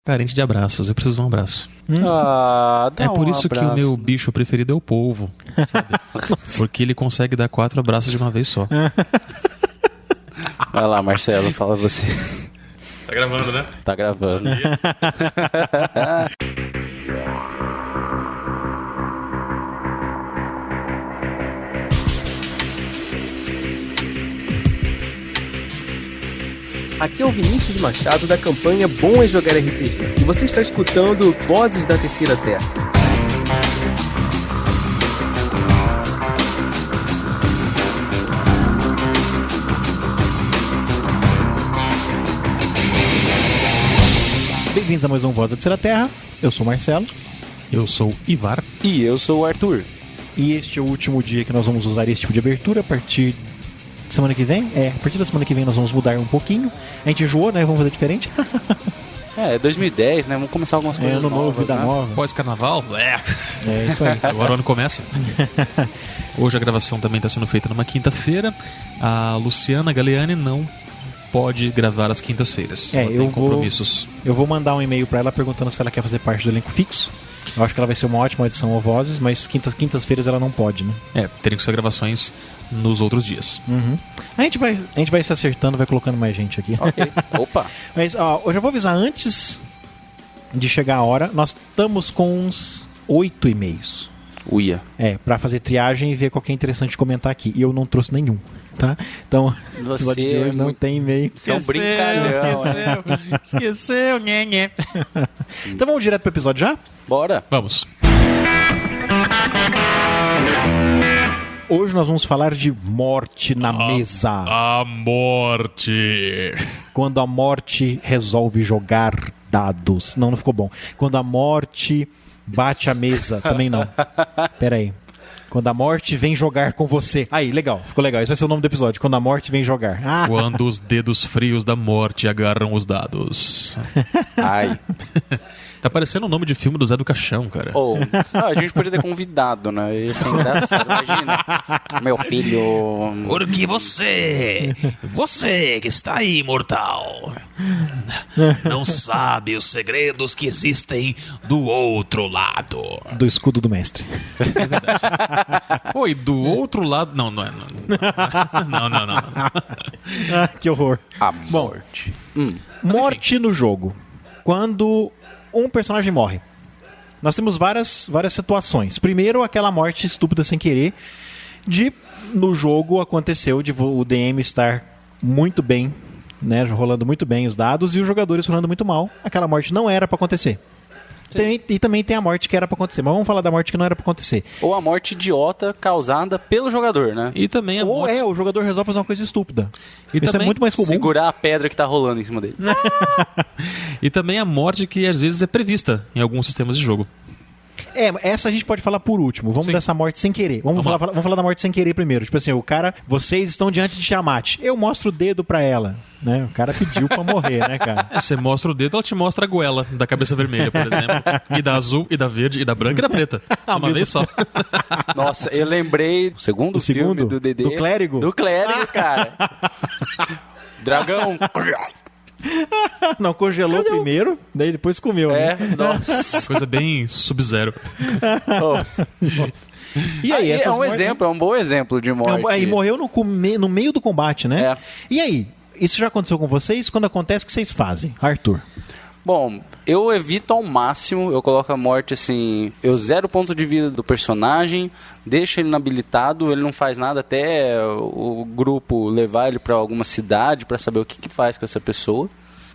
Carente de abraços, eu preciso de um abraço. Dá É por um isso abraço. que o meu bicho preferido é o polvo, sabe? Porque ele consegue dar 4 abraços de uma vez só. Vai lá, Marcelo, fala você. Tá gravando, né? Tá gravando. Aqui é o Vinícius Machado da campanha Bom é Jogar RPG. E você está escutando Vozes da Terceira Terra. Bem-vindos a mais um Voz da Terceira Terra. Eu sou o Marcelo. Eu sou o Ivar. E eu sou o Arthur. E este é o último dia que nós vamos usar esse tipo de abertura a partir de semana que vem. A partir da semana que vem nós vamos mudar um pouquinho. A gente enjoou, né? Vamos fazer diferente. É 2010, né? Vamos começar algumas coisas Ano novo, novas, vida né? nova. Pós-carnaval? É isso aí. Agora o ano começa. Hoje a gravação também está sendo feita numa quinta-feira. A Luciana Galeani não pode gravar às quintas-feiras. Ela tem compromissos. Eu vou mandar um e-mail pra ela perguntando se ela quer fazer parte do elenco fixo. Eu acho que ela vai ser uma ótima edição ao Vozes, mas quintas-feiras ela não pode, né? Teriam que ser gravações nos outros dias. Uhum. A gente vai se acertando, vai colocando mais gente aqui. Ok. Opa. Mas, ó, eu já vou avisar antes de chegar a hora. Nós estamos com uns 8 e-mails. Uia. Pra fazer triagem e ver qual que é interessante comentar aqui. E eu não trouxe nenhum, tá? Então, o episódio de hoje não tem e-mail. Você é um brincalhão. Esqueceu, nhenhe. Então vamos direto pro episódio já? Bora. Vamos. Hoje nós vamos falar de morte na mesa. A morte. Quando a morte resolve jogar dados. Não ficou bom. Quando a morte bate a mesa. Também não. Pera aí. Quando a morte vem jogar com você. Aí, legal. Ficou legal. Esse vai ser o nome do episódio. Quando a morte vem jogar. Quando os dedos frios da morte agarram os dados. Ai. Tá parecendo o nome de filme do Zé do Caixão, cara. A gente podia ter convidado, né? Ia ser engraçado. Imagina. Meu filho. Porque você que está aí, mortal, não sabe os segredos que existem do outro lado. Do escudo do mestre. Oi, do outro lado... Não é. Não. Que horror. A morte. Morte no jogo. Quando um personagem morre. Nós temos várias situações. Primeiro, aquela morte estúpida sem querer. No jogo aconteceu de o DM estar muito bem, né, rolando muito bem os dados, e os jogadores rolando muito mal. Aquela morte não era pra acontecer. E também tem a morte que era pra acontecer. Mas vamos falar da morte que não era pra acontecer. Ou a morte idiota causada pelo jogador, né? E também a morte... o jogador resolve fazer uma coisa estúpida. E Isso também é muito mais comum. Segurar a pedra que tá rolando em cima dele. E também a morte que às vezes é prevista em alguns sistemas de jogo. Essa a gente pode falar por último. Vamos dessa morte sem querer. Vamos falar da morte sem querer primeiro. Tipo assim, o cara, vocês estão diante de Tiamat. Eu mostro o dedo pra ela. Né? O cara pediu pra morrer, né, cara? Você mostra o dedo, ela te mostra a goela da cabeça vermelha, por exemplo. E da azul, e da verde, e da branca, e da preta. Uma vez só. Nossa, eu lembrei do segundo filme do D&D. Do clérigo? Do clérigo, cara. Dragão. Não, congelou primeiro, daí depois comeu, né? Nossa. Coisa bem Sub-Zero. Nossa. E aí, é um exemplo, é um bom exemplo de morte. Aí morreu no meio do combate, né? E aí, isso já aconteceu com vocês? Quando acontece, o que vocês fazem? Arthur. Bom, eu evito ao máximo, eu coloco a morte assim, eu zero o ponto de vida do personagem, deixo ele inabilitado, ele não faz nada até o grupo levar ele pra alguma cidade pra saber o que faz com essa pessoa.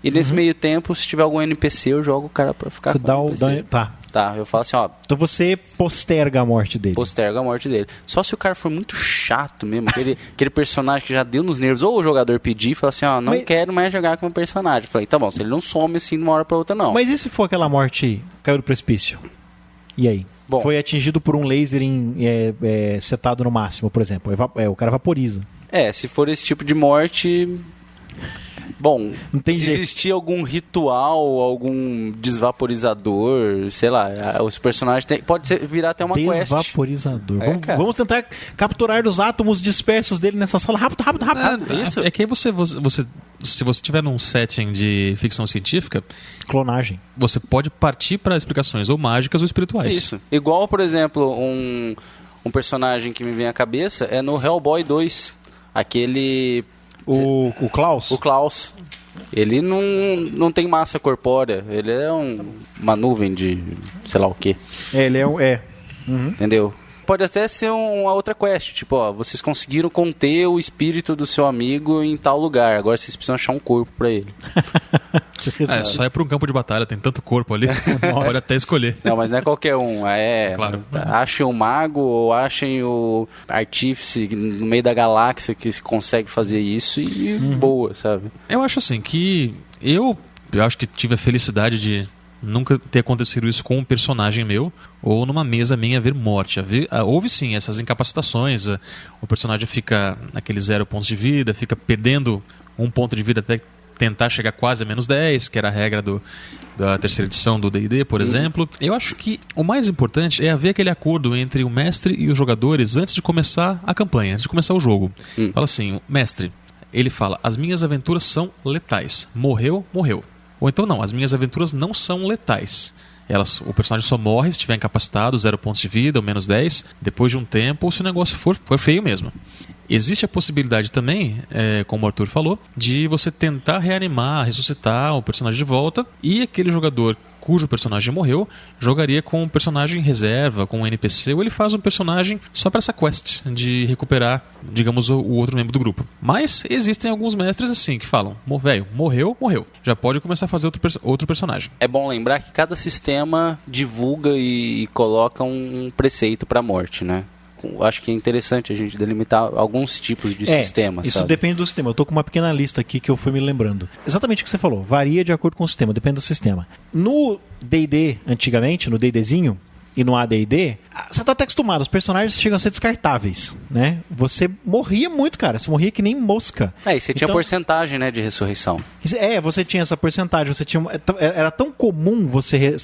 E nesse meio tempo, se tiver algum NPC, eu jogo o cara pra ficar com o NPC. Tá, eu falo assim, ó... Então você posterga a morte dele. Posterga a morte dele. Só se o cara for muito chato mesmo, aquele personagem que já deu nos nervos, ou o jogador pedir e falar assim, ó, não quero mais jogar com o personagem. Eu falei, tá bom, se ele não some assim de uma hora pra outra, não. Mas e se for aquela morte, caiu do precipício? E aí? Bom, foi atingido por um laser setado no máximo, por exemplo. O cara vaporiza. Se for esse tipo de morte... Bom, se existir algum ritual, algum desvaporizador, sei lá, os personagens pode virar até uma quest. Desvaporizador. Vamos tentar capturar os átomos dispersos dele nessa sala. Rápido. Isso. É que aí você se você estiver num setting de ficção científica... Clonagem. Você pode partir para explicações ou mágicas ou espirituais. Isso. Igual, por exemplo, um personagem que me vem à cabeça é no Hellboy 2. Aquele... O Klaus? O Klaus. Ele não tem massa corpórea. Ele é uma nuvem de sei lá o quê. Ele é... Uhum. Entendeu? Pode até ser uma outra quest, tipo, ó, vocês conseguiram conter o espírito do seu amigo em tal lugar, agora vocês precisam achar um corpo pra ele. Só é pra um campo de batalha, tem tanto corpo ali, pode até escolher. Não, mas não é qualquer um, claro. Achem o mago ou achem o artífice no meio da galáxia que consegue fazer isso e boa, sabe? Eu acho assim, que eu acho que tive a felicidade de nunca ter acontecido isso com um personagem meu ou numa mesa minha haver morte. Houve sim essas incapacitações, o personagem fica naquele 0 pontos de vida, fica perdendo 1 ponto de vida até tentar chegar quase a menos 10, que era a regra da terceira edição do D&D, por exemplo. Eu acho que o mais importante é haver aquele acordo entre o mestre e os jogadores antes de começar a campanha, antes de começar o jogo. Fala assim, o mestre, ele fala, as minhas aventuras são letais, morreu, morreu. Ou então não, as minhas aventuras não são letais. O personagem só morre se estiver incapacitado, 0 pontos de vida ou menos 10, depois de um tempo, ou se o negócio for feio mesmo. Existe a possibilidade também, como o Arthur falou, de você tentar reanimar, ressuscitar o personagem de volta, e aquele jogador cujo personagem morreu, jogaria com um personagem reserva, com um NPC, ou ele faz um personagem só para essa quest de recuperar, digamos, o outro membro do grupo. Mas existem alguns mestres assim que falam, velho, morreu, já pode começar a fazer outro personagem. É bom lembrar que cada sistema divulga e coloca um preceito para a morte, né? Acho que é interessante a gente delimitar alguns tipos de sistemas. Isso sabe? Depende do sistema. Eu tô com uma pequena lista aqui que eu fui me lembrando. Exatamente o que você falou. Varia de acordo com o sistema, depende do sistema. No D&D, antigamente, no D&Dzinho e no AD&D, você tá até acostumado. Os personagens chegam a ser descartáveis, né? Você morria muito, cara. Você morria que nem mosca. E você tinha porcentagem, né, de ressurreição. Você tinha essa porcentagem. Você tinha... Era tão comum você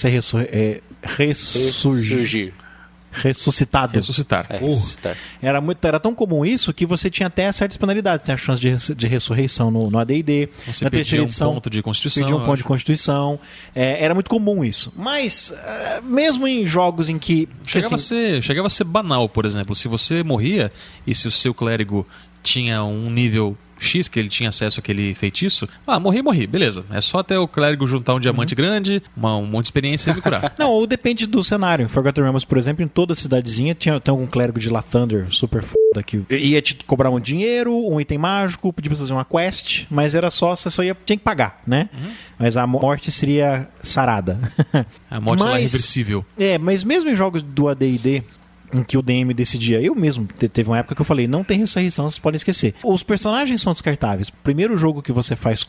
ressurgir. Ressuscitar. Ressuscitar. Era tão comum isso que você tinha até certas penalidades. Tem a chance de ressurreição no AD&D. Você na terceira edição, um ponto de constituição. Perdia um ponto de constituição. Era muito comum isso. Mas, mesmo em jogos em que... Chegava a ser banal, por exemplo. Se você morria e se o seu clérigo tinha um nível X, que ele tinha acesso àquele feitiço, morri, beleza. É só até o clérigo juntar um diamante grande, um monte de experiência e me curar. Não, ou depende do cenário. Em Forgotten Realms, por exemplo, em toda cidadezinha tem algum clérigo de Lathander super foda que ia te cobrar um dinheiro, um item mágico, pedir pra fazer uma quest, mas era só, você tinha que pagar, né? Mas a morte seria sarada. A morte é reversível. Mas mesmo em jogos do AD&D, em que o DM decidia, eu mesmo, teve uma época que eu falei, não tem ressurreição, vocês podem esquecer. Os personagens são descartáveis. O primeiro jogo que você faz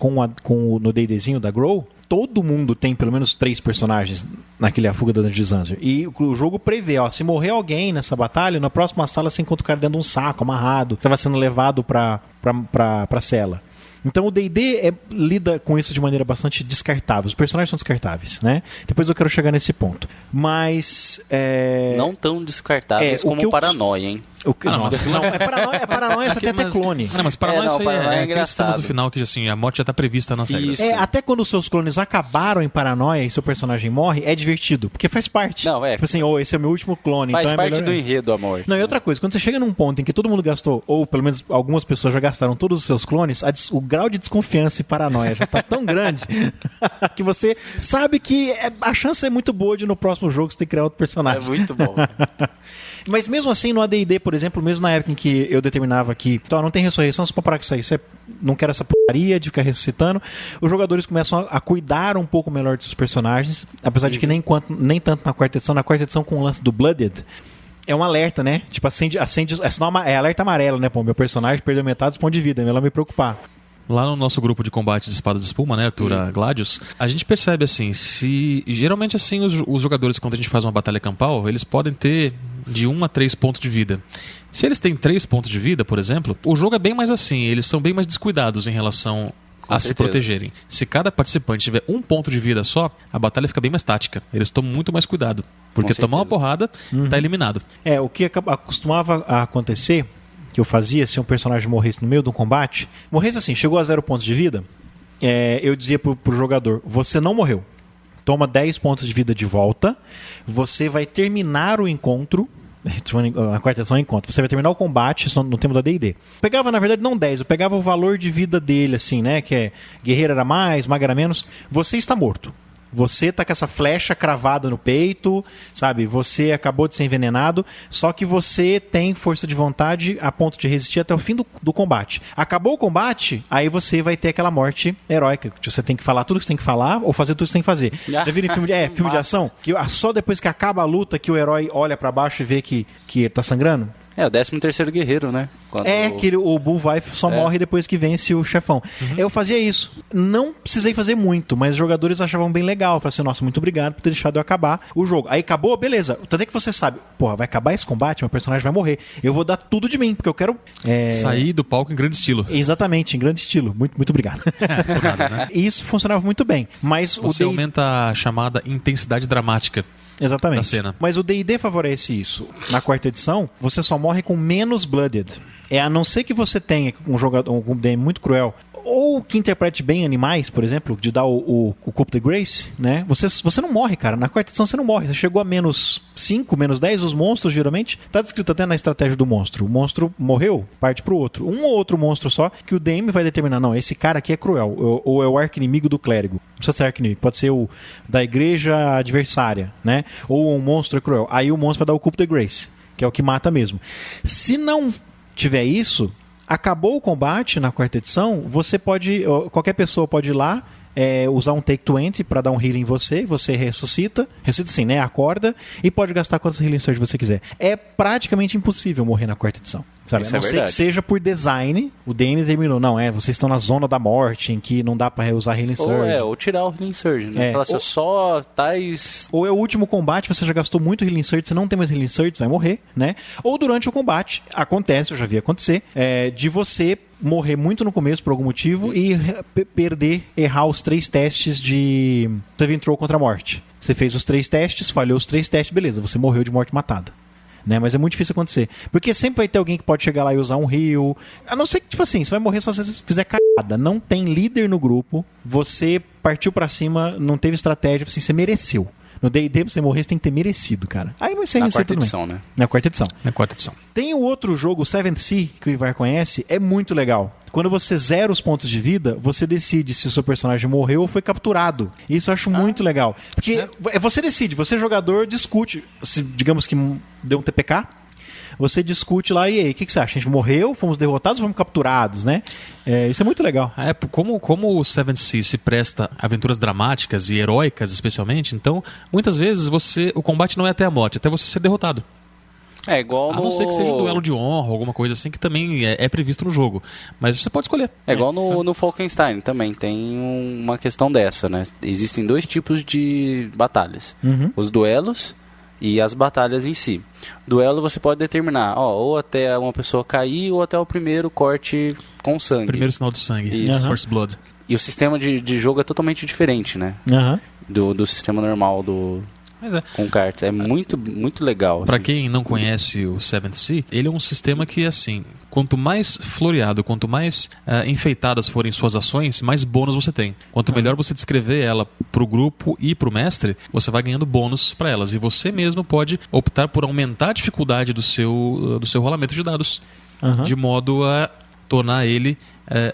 no D&Dzinho da Grow, todo mundo tem pelo menos 3 personagens naquele A Fuga da Dungeon. E o jogo prevê, se morrer alguém nessa batalha, na próxima sala você encontra o cara dentro de um saco, amarrado, estava sendo levado pra cela. Então o D&D lida com isso de maneira bastante descartável. Os personagens são descartáveis, né? Depois eu quero chegar nesse ponto. Mas... Não tão descartáveis como Paranoia, hein? É paranoia, você tem até clone. Não, mas paranoia é aqueles sistemas do final que assim, a morte já está prevista nas regras. Até quando os seus clones acabaram em paranoia e seu personagem morre, é divertido, porque faz parte. Não, tipo assim, esse é o meu último clone. Faz então parte do enredo a morte. Não, e outra coisa, quando você chega num ponto em que todo mundo gastou, ou pelo menos algumas pessoas já gastaram todos os seus clones, o grau de desconfiança e paranoia já está tão grande que você sabe que a chance é muito boa de no próximo jogo você ter que criar outro personagem. É muito bom. Mas mesmo assim, no AD&D, por exemplo, mesmo na época em que eu determinava que não tem ressurreição, você pode parar com isso aí, você não quer essa putaria de ficar ressuscitando, os jogadores começam a cuidar um pouco melhor de seus personagens, apesar de que nem tanto na quarta edição com o lance do Blooded, é um alerta, né? Tipo, acende é alerta amarelo, né? Pô, meu personagem perdeu metade dos pontos de vida, é melhor me preocupar. Lá no nosso grupo de combate de espada de espuma, né, Arthur, Gladius, a gente percebe assim, geralmente assim os jogadores, quando a gente faz uma batalha campal, eles podem ter de 1 a 3 pontos de vida. Se eles têm 3 pontos de vida, por exemplo, o jogo é bem mais assim, eles são bem mais descuidados em relação a se protegerem. Se cada participante tiver 1 ponto de vida só, a batalha fica bem mais tática. Eles tomam muito mais cuidado, porque tomar uma porrada, tá eliminado. O que costumava acontecer, que eu fazia se um personagem morresse no meio de um combate, morresse assim, chegou a 0 pontos de vida, eu dizia pro jogador, você não morreu. Toma 10 pontos de vida de volta. Você vai terminar o encontro. Na quarta edição é encontro. Você vai terminar o combate, isso no tema da D&D. Pegava, na verdade, não 10. Eu pegava o valor de vida dele, assim, né? Que é guerreiro era mais, mago era menos. Você está morto. Você tá com essa flecha cravada no peito, sabe? Você acabou de ser envenenado, só que você tem força de vontade a ponto de resistir até o fim do combate. Acabou o combate, aí você vai ter aquela morte heróica. Você tem que falar tudo que você tem que falar ou fazer tudo que você tem que fazer. Já viram em filme de ação? Que só depois que acaba a luta que o herói olha pra baixo e vê que ele tá sangrando? É, o 13º guerreiro, né? Que o Bull vai só morre depois que vence o chefão. Eu fazia isso. Não precisei fazer muito, mas os jogadores achavam bem legal. Eu falei assim, nossa, muito obrigado por ter deixado eu acabar o jogo. Aí acabou, beleza. Tanto é que você sabe, porra, vai acabar esse combate, meu personagem vai morrer. Eu vou dar tudo de mim, porque eu quero... sair do palco em grande estilo. Exatamente, em grande estilo. Muito, muito obrigado. Por nada, né? E isso funcionava muito bem. Mas você aumenta a chamada intensidade dramática. Exatamente. Da cena. Mas o D&D favorece isso. Na quarta edição, você só morre com menos blooded. A não ser que você tenha um DM muito cruel, ou que interprete bem animais, por exemplo, de dar o Coup de Grace, né? Você não morre, cara. Na quarta edição você não morre. Você chegou a menos 5, menos 10, os monstros, geralmente, tá descrito até na estratégia do monstro. O monstro morreu, parte pro outro. Um ou outro monstro só, que o DM vai determinar, não, esse cara aqui é cruel, ou é o arqui-inimigo do clérigo. Não precisa ser arqui-inimigo, pode ser o da igreja adversária, né? Ou um monstro é cruel. Aí o monstro vai dar o Coup de Grace, que é o que mata mesmo. Se não tiver isso, acabou o combate na quarta edição, qualquer pessoa pode ir lá, usar um Take 20 para dar um healing em você ressuscita sim, né, acorda, e pode gastar quantos healing surge você quiser. É praticamente impossível morrer na quarta edição, sabe? A não ser que seja por design, o DM determinou, não, vocês estão na zona da morte, em que não dá para usar healing surge. Ou tirar o healing surge, né? Fala assim, só tais... Ou é o último combate, você já gastou muito healing surge, você não tem mais healing surge, você vai morrer, né? Ou durante o combate, acontece, eu já vi acontecer, de você morrer muito no começo por algum motivo e errar os 3 testes de Saving Throw contra a morte. Você fez os 3 testes, falhou os 3 testes, beleza, você morreu de morte matada. Né? Mas é muito difícil acontecer. Porque sempre vai ter alguém que pode chegar lá e usar um heal. A não ser que, tipo assim, você vai morrer só se você fizer cagada. Não tem líder no grupo, você partiu pra cima, não teve estratégia, assim, você mereceu. No D&D, pra você morrer, você tem que ter merecido, cara. Aí vai ser na quarta edição, né? Na quarta edição. Na quarta edição. Tem o outro jogo, o Seventh Sea, que o Ivar conhece, é muito legal. Quando você zera os pontos de vida, você decide se o seu personagem morreu ou foi capturado. Isso eu acho muito legal. Porque você decide, você jogador discute, se digamos que deu um TPK, você discute lá, e aí, o que você acha? A gente morreu, fomos derrotados ou fomos capturados, né? Isso é muito legal. Como o Seventh Sea se presta a aventuras dramáticas e heróicas, especialmente, então, muitas vezes, o combate não é até a morte, até você ser derrotado. É igual a não ser que seja um duelo de honra, alguma coisa assim, que também é previsto no jogo. Mas você pode escolher. É igual no Falkenstein também, tem uma questão dessa, né? Existem 2 tipos de batalhas. Os duelos e as batalhas em si. Duelo você pode determinar, ou até uma pessoa cair, ou até o primeiro corte com sangue. Primeiro sinal de sangue, First Blood. E o sistema de jogo é totalmente diferente, né? Do sistema normal com cartas. É muito, muito legal. Para quem não conhece o Seventh Sea, ele é um sistema que, assim, quanto mais floreado, quanto mais enfeitadas forem suas ações, mais bônus você tem. Quanto melhor você descrever ela pro grupo e pro mestre, você vai ganhando bônus para elas. E você mesmo pode optar por aumentar a dificuldade do seu rolamento de dados, de modo a tornar ele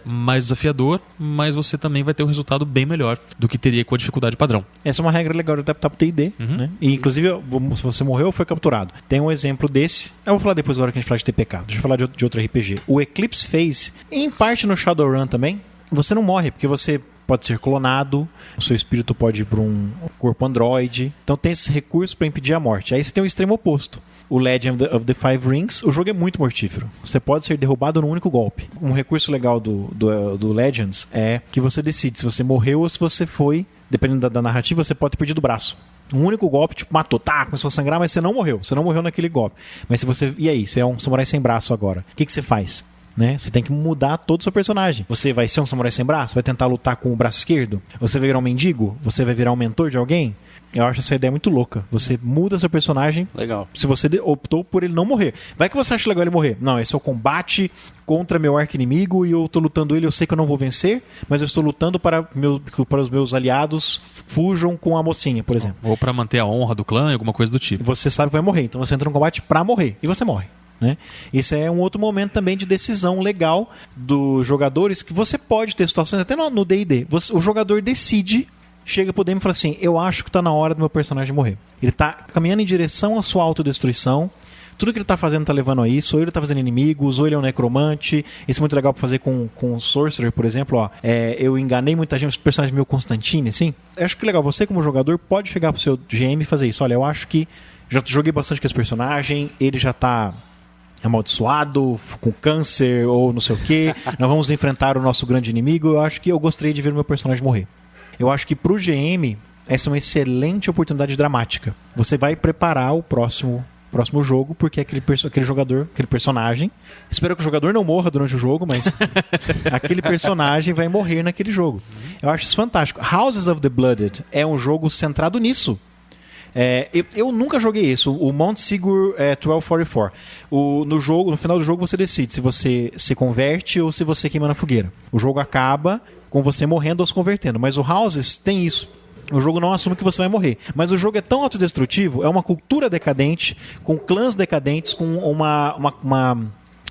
mais desafiador, mas você também vai ter um resultado bem melhor do que teria com a dificuldade padrão. Essa é uma regra legal de adaptar pro D&D, né? E, inclusive, se você morreu ou foi capturado. Tem um exemplo desse. Eu vou falar depois, agora que a gente fala de TPK. Deixa eu falar de outro RPG. O Eclipse Phase, em parte no Shadowrun também, você não morre, porque você pode ser clonado, o seu espírito pode ir para um corpo androide. Então tem esses recursos para impedir a morte. Aí você tem o extremo oposto. O Legend of the Five Rings, o jogo é muito mortífero. Você pode ser derrubado num único golpe. Um recurso legal do Legends é que você decide se você morreu ou se você foi, dependendo da narrativa, você pode ter perdido o braço. Um único golpe, matou, começou a sangrar, mas você não morreu. Você não morreu naquele golpe. Mas se você... E aí? Você é um samurai sem braço agora. O que você faz? Né? Você tem que mudar todo o seu personagem. Você vai ser um samurai sem braço? Vai tentar lutar com o braço esquerdo? Você vai virar um mendigo? Você vai virar um mentor de alguém? Eu acho essa ideia muito louca. Você muda seu personagem. Legal. Se você optou por ele não morrer. Vai que você acha legal ele morrer. Não, esse é o combate contra meu arqui-inimigo e eu tô lutando ele, eu sei que eu não vou vencer, mas eu estou lutando para os meus aliados fujam com a mocinha, por exemplo. Ou para manter a honra do clã, alguma coisa do tipo. Você sabe que vai morrer, então você entra no combate pra morrer. E você morre. Né? Isso é um outro momento também de decisão legal dos jogadores, que você pode ter situações, até no D&D, o jogador decide, chega pro DM e fala assim, eu acho que tá na hora do meu personagem morrer. Ele tá caminhando em direção à sua autodestruição, tudo que ele tá fazendo tá levando a isso, ou ele tá fazendo inimigos, ou ele é um necromante. Isso é muito legal pra fazer com o Sorcerer, por exemplo. Ó, eu enganei muita gente, os personagens meio Constantine, assim. Eu acho que legal, você como jogador pode chegar pro seu GM e fazer isso. Olha, eu acho que já joguei bastante com esse personagem, ele já tá amaldiçoado, com câncer ou não sei o que. Nós vamos enfrentar o nosso grande inimigo. Eu acho que eu gostaria de ver o meu personagem morrer. Eu acho que pro GM essa é uma excelente oportunidade dramática. Você vai preparar o próximo jogo, porque aquele jogador, aquele personagem, espero que o jogador não morra durante o jogo, mas aquele personagem vai morrer naquele jogo. Eu acho isso fantástico. Houses of the Blooded é um jogo centrado nisso. Eu nunca joguei isso, o Mount Sigur 1244. No final do jogo você decide se você se converte ou se você queima na fogueira. O jogo acaba com você morrendo ou se convertendo, mas o Houses tem isso. O jogo não assume que você vai morrer. Mas o jogo é tão autodestrutivo, é uma cultura decadente, com clãs decadentes, com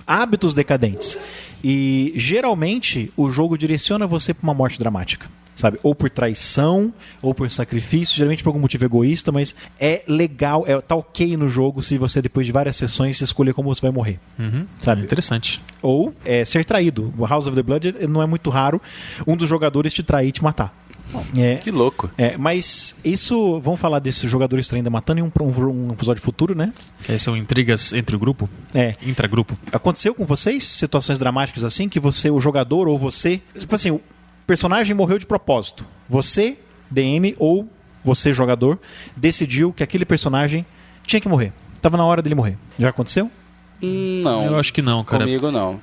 hábitos decadentes. E geralmente o jogo direciona você para uma morte dramática. Sabe? Ou por traição, ou por sacrifício, geralmente por algum motivo egoísta, mas é legal, tá ok no jogo se você, depois de várias sessões, escolher como você vai morrer. Sabe? Interessante. Ou ser traído. O House of the Blood não é muito raro um dos jogadores te trair e te matar. Que louco. Mas isso, vamos falar desses jogadores traindo e matando em um episódio futuro, né? Que são intrigas entre o grupo? Intragrupo. Aconteceu com vocês situações dramáticas assim, que você, o jogador ou você, tipo assim, o personagem morreu de propósito. Você, DM, ou você, jogador, decidiu que aquele personagem tinha que morrer. Tava na hora dele morrer. Já aconteceu? Não. Eu acho que não, cara. Comigo não.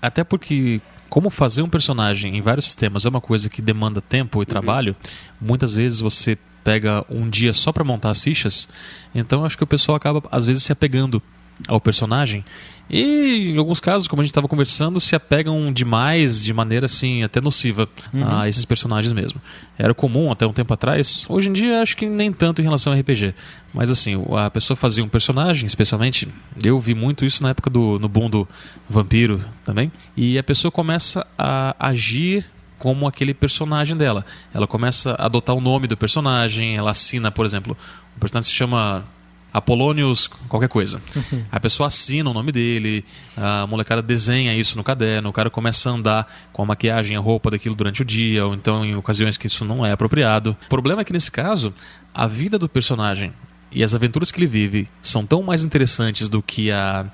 Até porque como fazer um personagem em vários sistemas é uma coisa que demanda tempo e trabalho, muitas vezes você pega um dia só para montar as fichas, então eu acho que o pessoal acaba às vezes se apegando ao personagem e em alguns casos, como a gente estava conversando, se apegam demais, de maneira assim até nociva a esses personagens mesmo. Era comum até um tempo atrás, hoje em dia acho que nem tanto em relação ao RPG, mas assim, a pessoa fazia um personagem, especialmente eu vi muito isso na época no boom do vampiro também, e a pessoa começa a agir como aquele personagem dela. Ela começa a adotar o nome do personagem, ela assina, por exemplo, o personagem se chama Apolônios qualquer coisa. A pessoa assina o nome dele, a molecada desenha isso no caderno, o cara começa a andar com a maquiagem, a roupa daquilo durante o dia, ou então em ocasiões que isso não é apropriado. O problema é que nesse caso, a vida do personagem e as aventuras que ele vive são tão mais interessantes do que a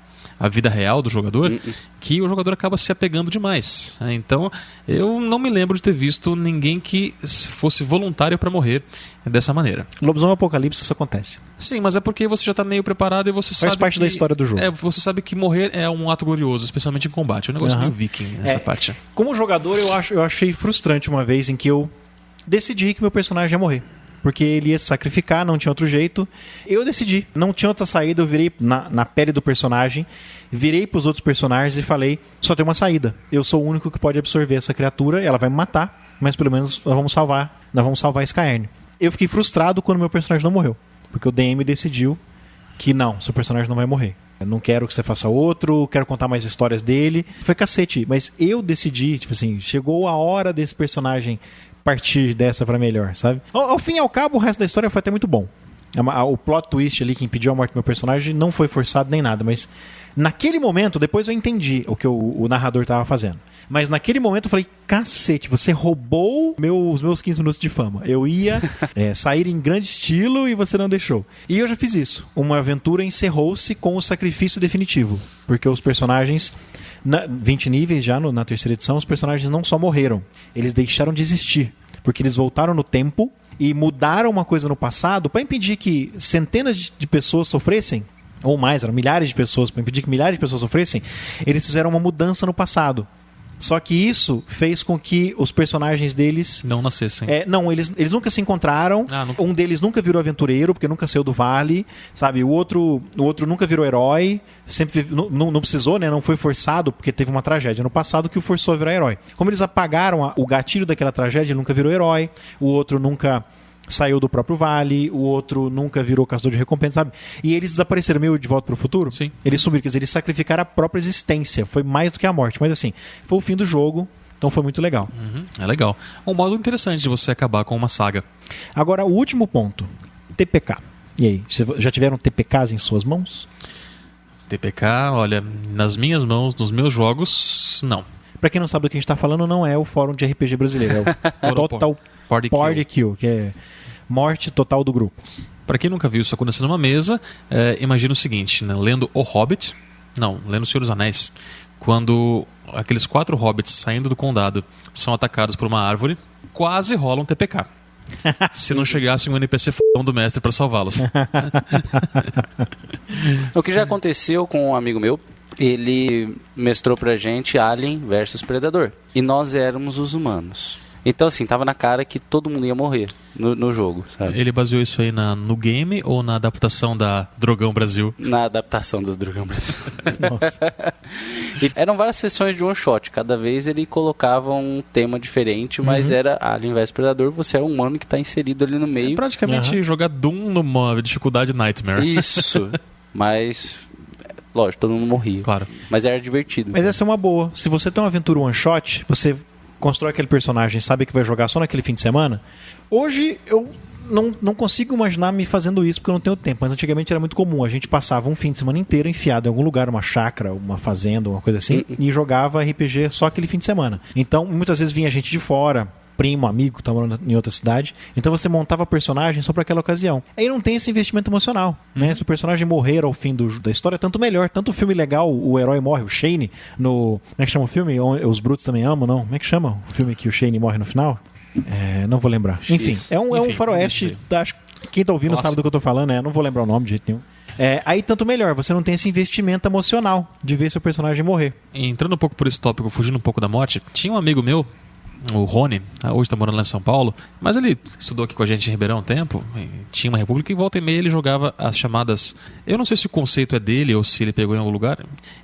vida real do jogador, que o jogador acaba se apegando demais. Então, eu não me lembro de ter visto ninguém que fosse voluntário para morrer dessa maneira. Lobisomem Apocalipse isso acontece. Sim, mas é porque você já está meio preparado e você faz parte da história do jogo. Você sabe que morrer é um ato glorioso, especialmente em combate. É um negócio meio viking nessa parte. Como jogador, eu achei frustrante uma vez em que eu decidi que meu personagem ia morrer. Porque ele ia se sacrificar, não tinha outro jeito. Eu decidi, não tinha outra saída, eu virei na pele do personagem, virei pros outros personagens e falei, só tem uma saída. Eu sou o único que pode absorver essa criatura, ela vai me matar, mas pelo menos nós vamos salvar Skyrim. Eu fiquei frustrado quando meu personagem não morreu, porque o DM decidiu que não, seu personagem não vai morrer. Eu não quero que você faça outro, quero contar mais histórias dele. Foi cacete, mas eu decidi, tipo assim, chegou a hora desse personagem partir dessa pra melhor, sabe? Ao fim e ao cabo, o resto da história foi até muito bom. O plot twist ali que impediu a morte do meu personagem não foi forçado nem nada, mas naquele momento, depois eu entendi o que o narrador tava fazendo. Mas naquele momento eu falei, cacete, você roubou os meus 15 minutos de fama. Eu ia sair em grande estilo e você não deixou. E eu já fiz isso. Uma aventura encerrou-se com o sacrifício definitivo. Porque os personagens, 20 níveis já na terceira edição, os personagens não só morreram, eles deixaram de existir. Porque eles voltaram no tempo e mudaram uma coisa no passado para impedir que centenas de pessoas sofressem, ou mais, eram milhares de pessoas, para impedir que milhares de pessoas sofressem, eles fizeram uma mudança no passado. Só que isso fez com que os personagens deles... Não nascessem. Não, eles nunca se encontraram. Um deles nunca virou aventureiro, porque nunca saiu do vale, sabe? O outro nunca virou herói, sempre não precisou, né? Não foi forçado, porque teve uma tragédia no passado que o forçou a virar herói. Como eles apagaram o gatilho daquela tragédia, ele nunca virou herói. O outro nunca saiu do próprio vale, o outro nunca virou caçador de recompensa, sabe? E eles desapareceram meio de volta pro futuro. Sim. Eles sumiram, quer dizer, eles sacrificaram a própria existência. Foi mais do que a morte. Mas assim, foi o fim do jogo, então foi muito legal. É legal. Um modo interessante de você acabar com uma saga. Agora, o último ponto. TPK. E aí, já tiveram TPKs em suas mãos? TPK, olha, nas minhas mãos, nos meus jogos, não. Pra quem não sabe do que a gente tá falando, não é o fórum de RPG brasileiro. É o Total Party Kill, que é morte total do grupo. Pra quem nunca viu isso acontecer numa mesa, imagina o seguinte, né? Lendo O Hobbit, lendo O Senhor dos Anéis, quando aqueles 4 hobbits saindo do condado são atacados por uma árvore, quase rola um TPK. Se não chegasse um NPC f***ão do mestre pra salvá-los. O que já aconteceu com um amigo meu, ele mestrou pra gente Alien versus Predador. E nós éramos os humanos. Então, assim, tava na cara que todo mundo ia morrer no jogo, sabe? Ele baseou isso aí no game ou na adaptação da Drogão Brasil? Na adaptação do Drogão Brasil. Nossa. E eram várias sessões de one shot. Cada vez ele colocava um tema diferente, mas era Alien vs Predador. Você é um humano que tá inserido ali no meio. É praticamente jogar Doom numa dificuldade Nightmare. Isso. Mas... lógico, todo mundo morria. Claro. Mas era divertido. Mas essa é uma boa. Se você tem uma aventura one shot, você constrói aquele personagem, sabe que vai jogar só naquele fim de semana. Hoje eu não consigo imaginar me fazendo isso porque eu não tenho tempo, mas antigamente era muito comum. A gente passava um fim de semana inteiro enfiado em algum lugar, uma chácara, uma fazenda, uma coisa assim, e jogava RPG só aquele fim de semana. Então, muitas vezes vinha gente de fora, primo, amigo que tá morando em outra cidade. Então você montava personagem só para aquela ocasião. Aí não tem esse investimento emocional, né? Se o personagem morrer ao fim da história, tanto melhor. Tanto filme legal, o herói morre, o Shane, no... Como é que chama o filme? Os Brutos Também Amam, não? Como é que chama o filme que o Shane morre no final? Não vou lembrar. Enfim, é um faroeste. Acho que quem tá ouvindo sabe do que eu tô falando, não vou lembrar o nome de jeito nenhum. Aí tanto melhor, você não tem esse investimento emocional de ver seu personagem morrer. Entrando um pouco por esse tópico, fugindo um pouco da morte, tinha um amigo meu, o Rony, hoje está morando lá em São Paulo, mas ele estudou aqui com a gente em Ribeirão há um tempo, tinha uma república e volta e meia ele jogava as chamadas, eu não sei se o conceito é dele ou se ele pegou em algum lugar,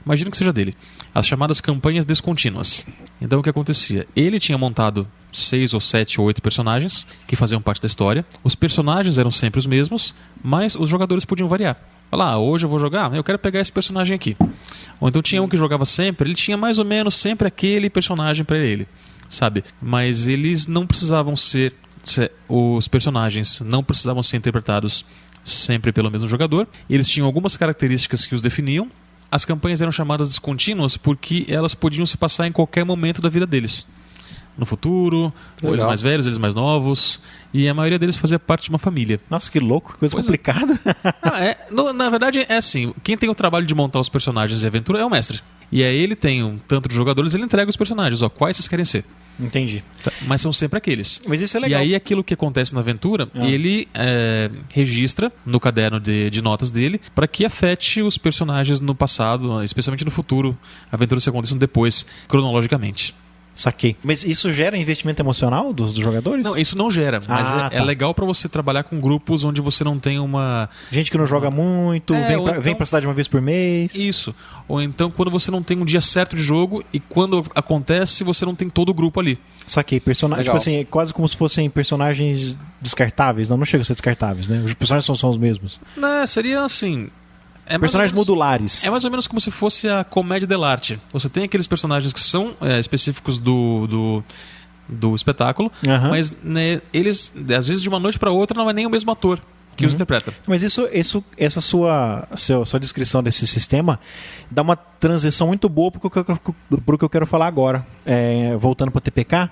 imagino que seja dele, as chamadas campanhas descontínuas. Então o que acontecia? Ele tinha montado 6 ou 7 ou 8 personagens que faziam parte da história, os personagens eram sempre os mesmos, mas os jogadores podiam variar. Falar, hoje eu vou jogar, eu quero pegar esse personagem aqui. Ou então tinha um que jogava sempre, ele tinha mais ou menos sempre aquele personagem para ele, sabe? Mas eles não precisavam ser, os personagens não precisavam ser interpretados sempre pelo mesmo jogador. Eles tinham algumas características que os definiam. As campanhas eram chamadas descontínuas porque elas podiam se passar em qualquer momento da vida deles. No futuro, ou eles mais velhos, eles mais novos. E a maioria deles fazia parte de uma família. Nossa, que louco, que coisa complicada. Na verdade, é assim, quem tem o trabalho de montar os personagens e aventura é o mestre. E aí ele tem um tanto de jogadores, ele entrega os personagens, quais vocês querem ser. Entendi. Mas são sempre aqueles. Mas isso é legal. E aí aquilo que acontece na aventura, ele registra no caderno de notas dele para que afete os personagens no passado, especialmente no futuro, aventuras que aconteçam depois, cronologicamente. Saquei. Mas isso gera investimento emocional dos jogadores? Não, isso não gera. Mas é legal pra você trabalhar com grupos onde você não tem uma... gente que não joga muito, vem pra cidade uma vez por mês. Isso. Ou então quando você não tem um dia certo de jogo e quando acontece você não tem todo o grupo ali. Saquei. Tipo assim, quase como se fossem personagens descartáveis. Não chegam a ser descartáveis, né? Os personagens são os mesmos. Não, seria assim... personagens modulares. É mais ou menos como se fosse a comédia dell'arte. Você tem aqueles personagens que são específicos do espetáculo, mas né, eles, às vezes, de uma noite para outra, não é nem o mesmo ator que os interpreta. Mas essa sua descrição desse sistema dá uma transição muito boa pro que eu quero falar agora. Voltando para o TPK.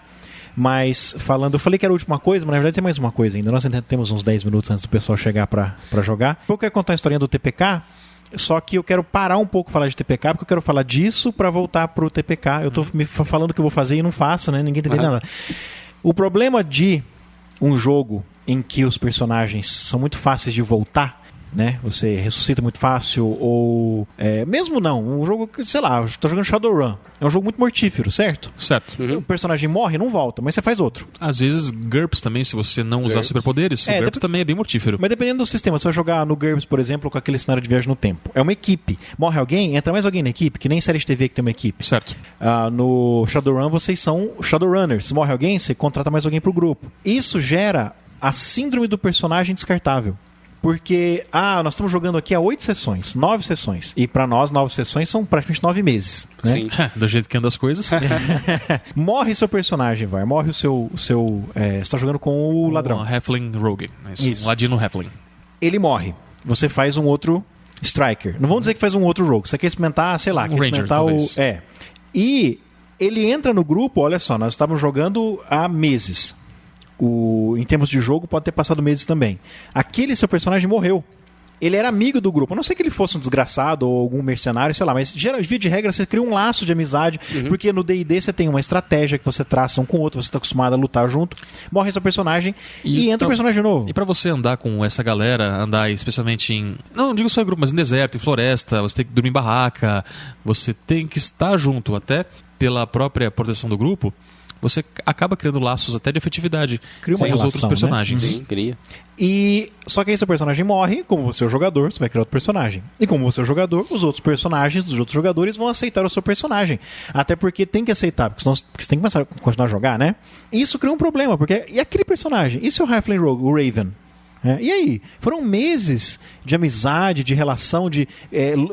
Mas eu falei que era a última coisa, mas na verdade tem mais uma coisa ainda. Nós ainda temos uns 10 minutos antes do pessoal chegar para jogar. Eu quero contar a historinha do TPK, só que eu quero parar um pouco falar de TPK, porque eu quero falar disso para voltar pro TPK. Eu tô me falando que eu vou fazer e não faço, né? Ninguém entendeu nada. O problema de um jogo em que os personagens são muito fáceis de voltar, né? Você ressuscita muito fácil, ou... mesmo não, um jogo, sei lá, eu tô jogando Shadowrun. É um jogo muito mortífero, certo? Certo. O personagem morre, não volta, mas você faz outro. Às vezes, GURPS também, se você não usar superpoderes, o GURPS também é bem mortífero. Mas dependendo do sistema, você vai jogar no GURPS, por exemplo, com aquele cenário de viagem no tempo. É uma equipe. Morre alguém, entra mais alguém na equipe, que nem série de TV que tem uma equipe. Certo. No Shadowrun, vocês são Shadowrunners. Se morre alguém, você contrata mais alguém pro grupo. Isso gera a síndrome do personagem descartável. Porque, nós estamos jogando aqui há 8 sessões, 9 sessões. E pra nós, 9 sessões são praticamente 9 meses. Né? Sim. Do jeito que anda as coisas. Morre seu personagem, vai. Morre o seu você tá jogando com o ladrão. Um Halfling Rogue. Isso. Um ladino Halfling. Ele morre. Você faz um outro Striker. Não vamos dizer que faz um outro Rogue. Você quer experimentar, sei lá, quer Ranger, experimentar talvez. E ele entra no grupo, olha só, nós estávamos jogando há meses. Em termos de jogo, pode ter passado meses também. Aquele seu personagem morreu. Ele era amigo do grupo. A não sei que ele fosse um desgraçado ou algum mercenário, sei lá, mas via de regra você cria um laço de amizade, porque no D&D você tem uma estratégia que você traça um com o outro, você está acostumado a lutar junto. Morre seu personagem e entra um personagem novo. E pra você andar com essa galera, andar especialmente não digo só em grupo, mas em deserto, em floresta, você tem que dormir em barraca, você tem que estar junto, até pela própria proteção do grupo, você acaba criando laços até de afetividade Cria uma com os relação, outros personagens. Sim, cria. Só que aí seu personagem morre, como você é o jogador, você vai criar outro personagem. E como você é o jogador, os outros personagens dos outros jogadores vão aceitar o seu personagem. Até porque tem que aceitar, porque senão você tem que começar a continuar a jogar, né? E isso cria um problema, porque... E aquele personagem? E seu Halfling Rogue, o Raven? E aí? Foram meses de amizade, de relação, de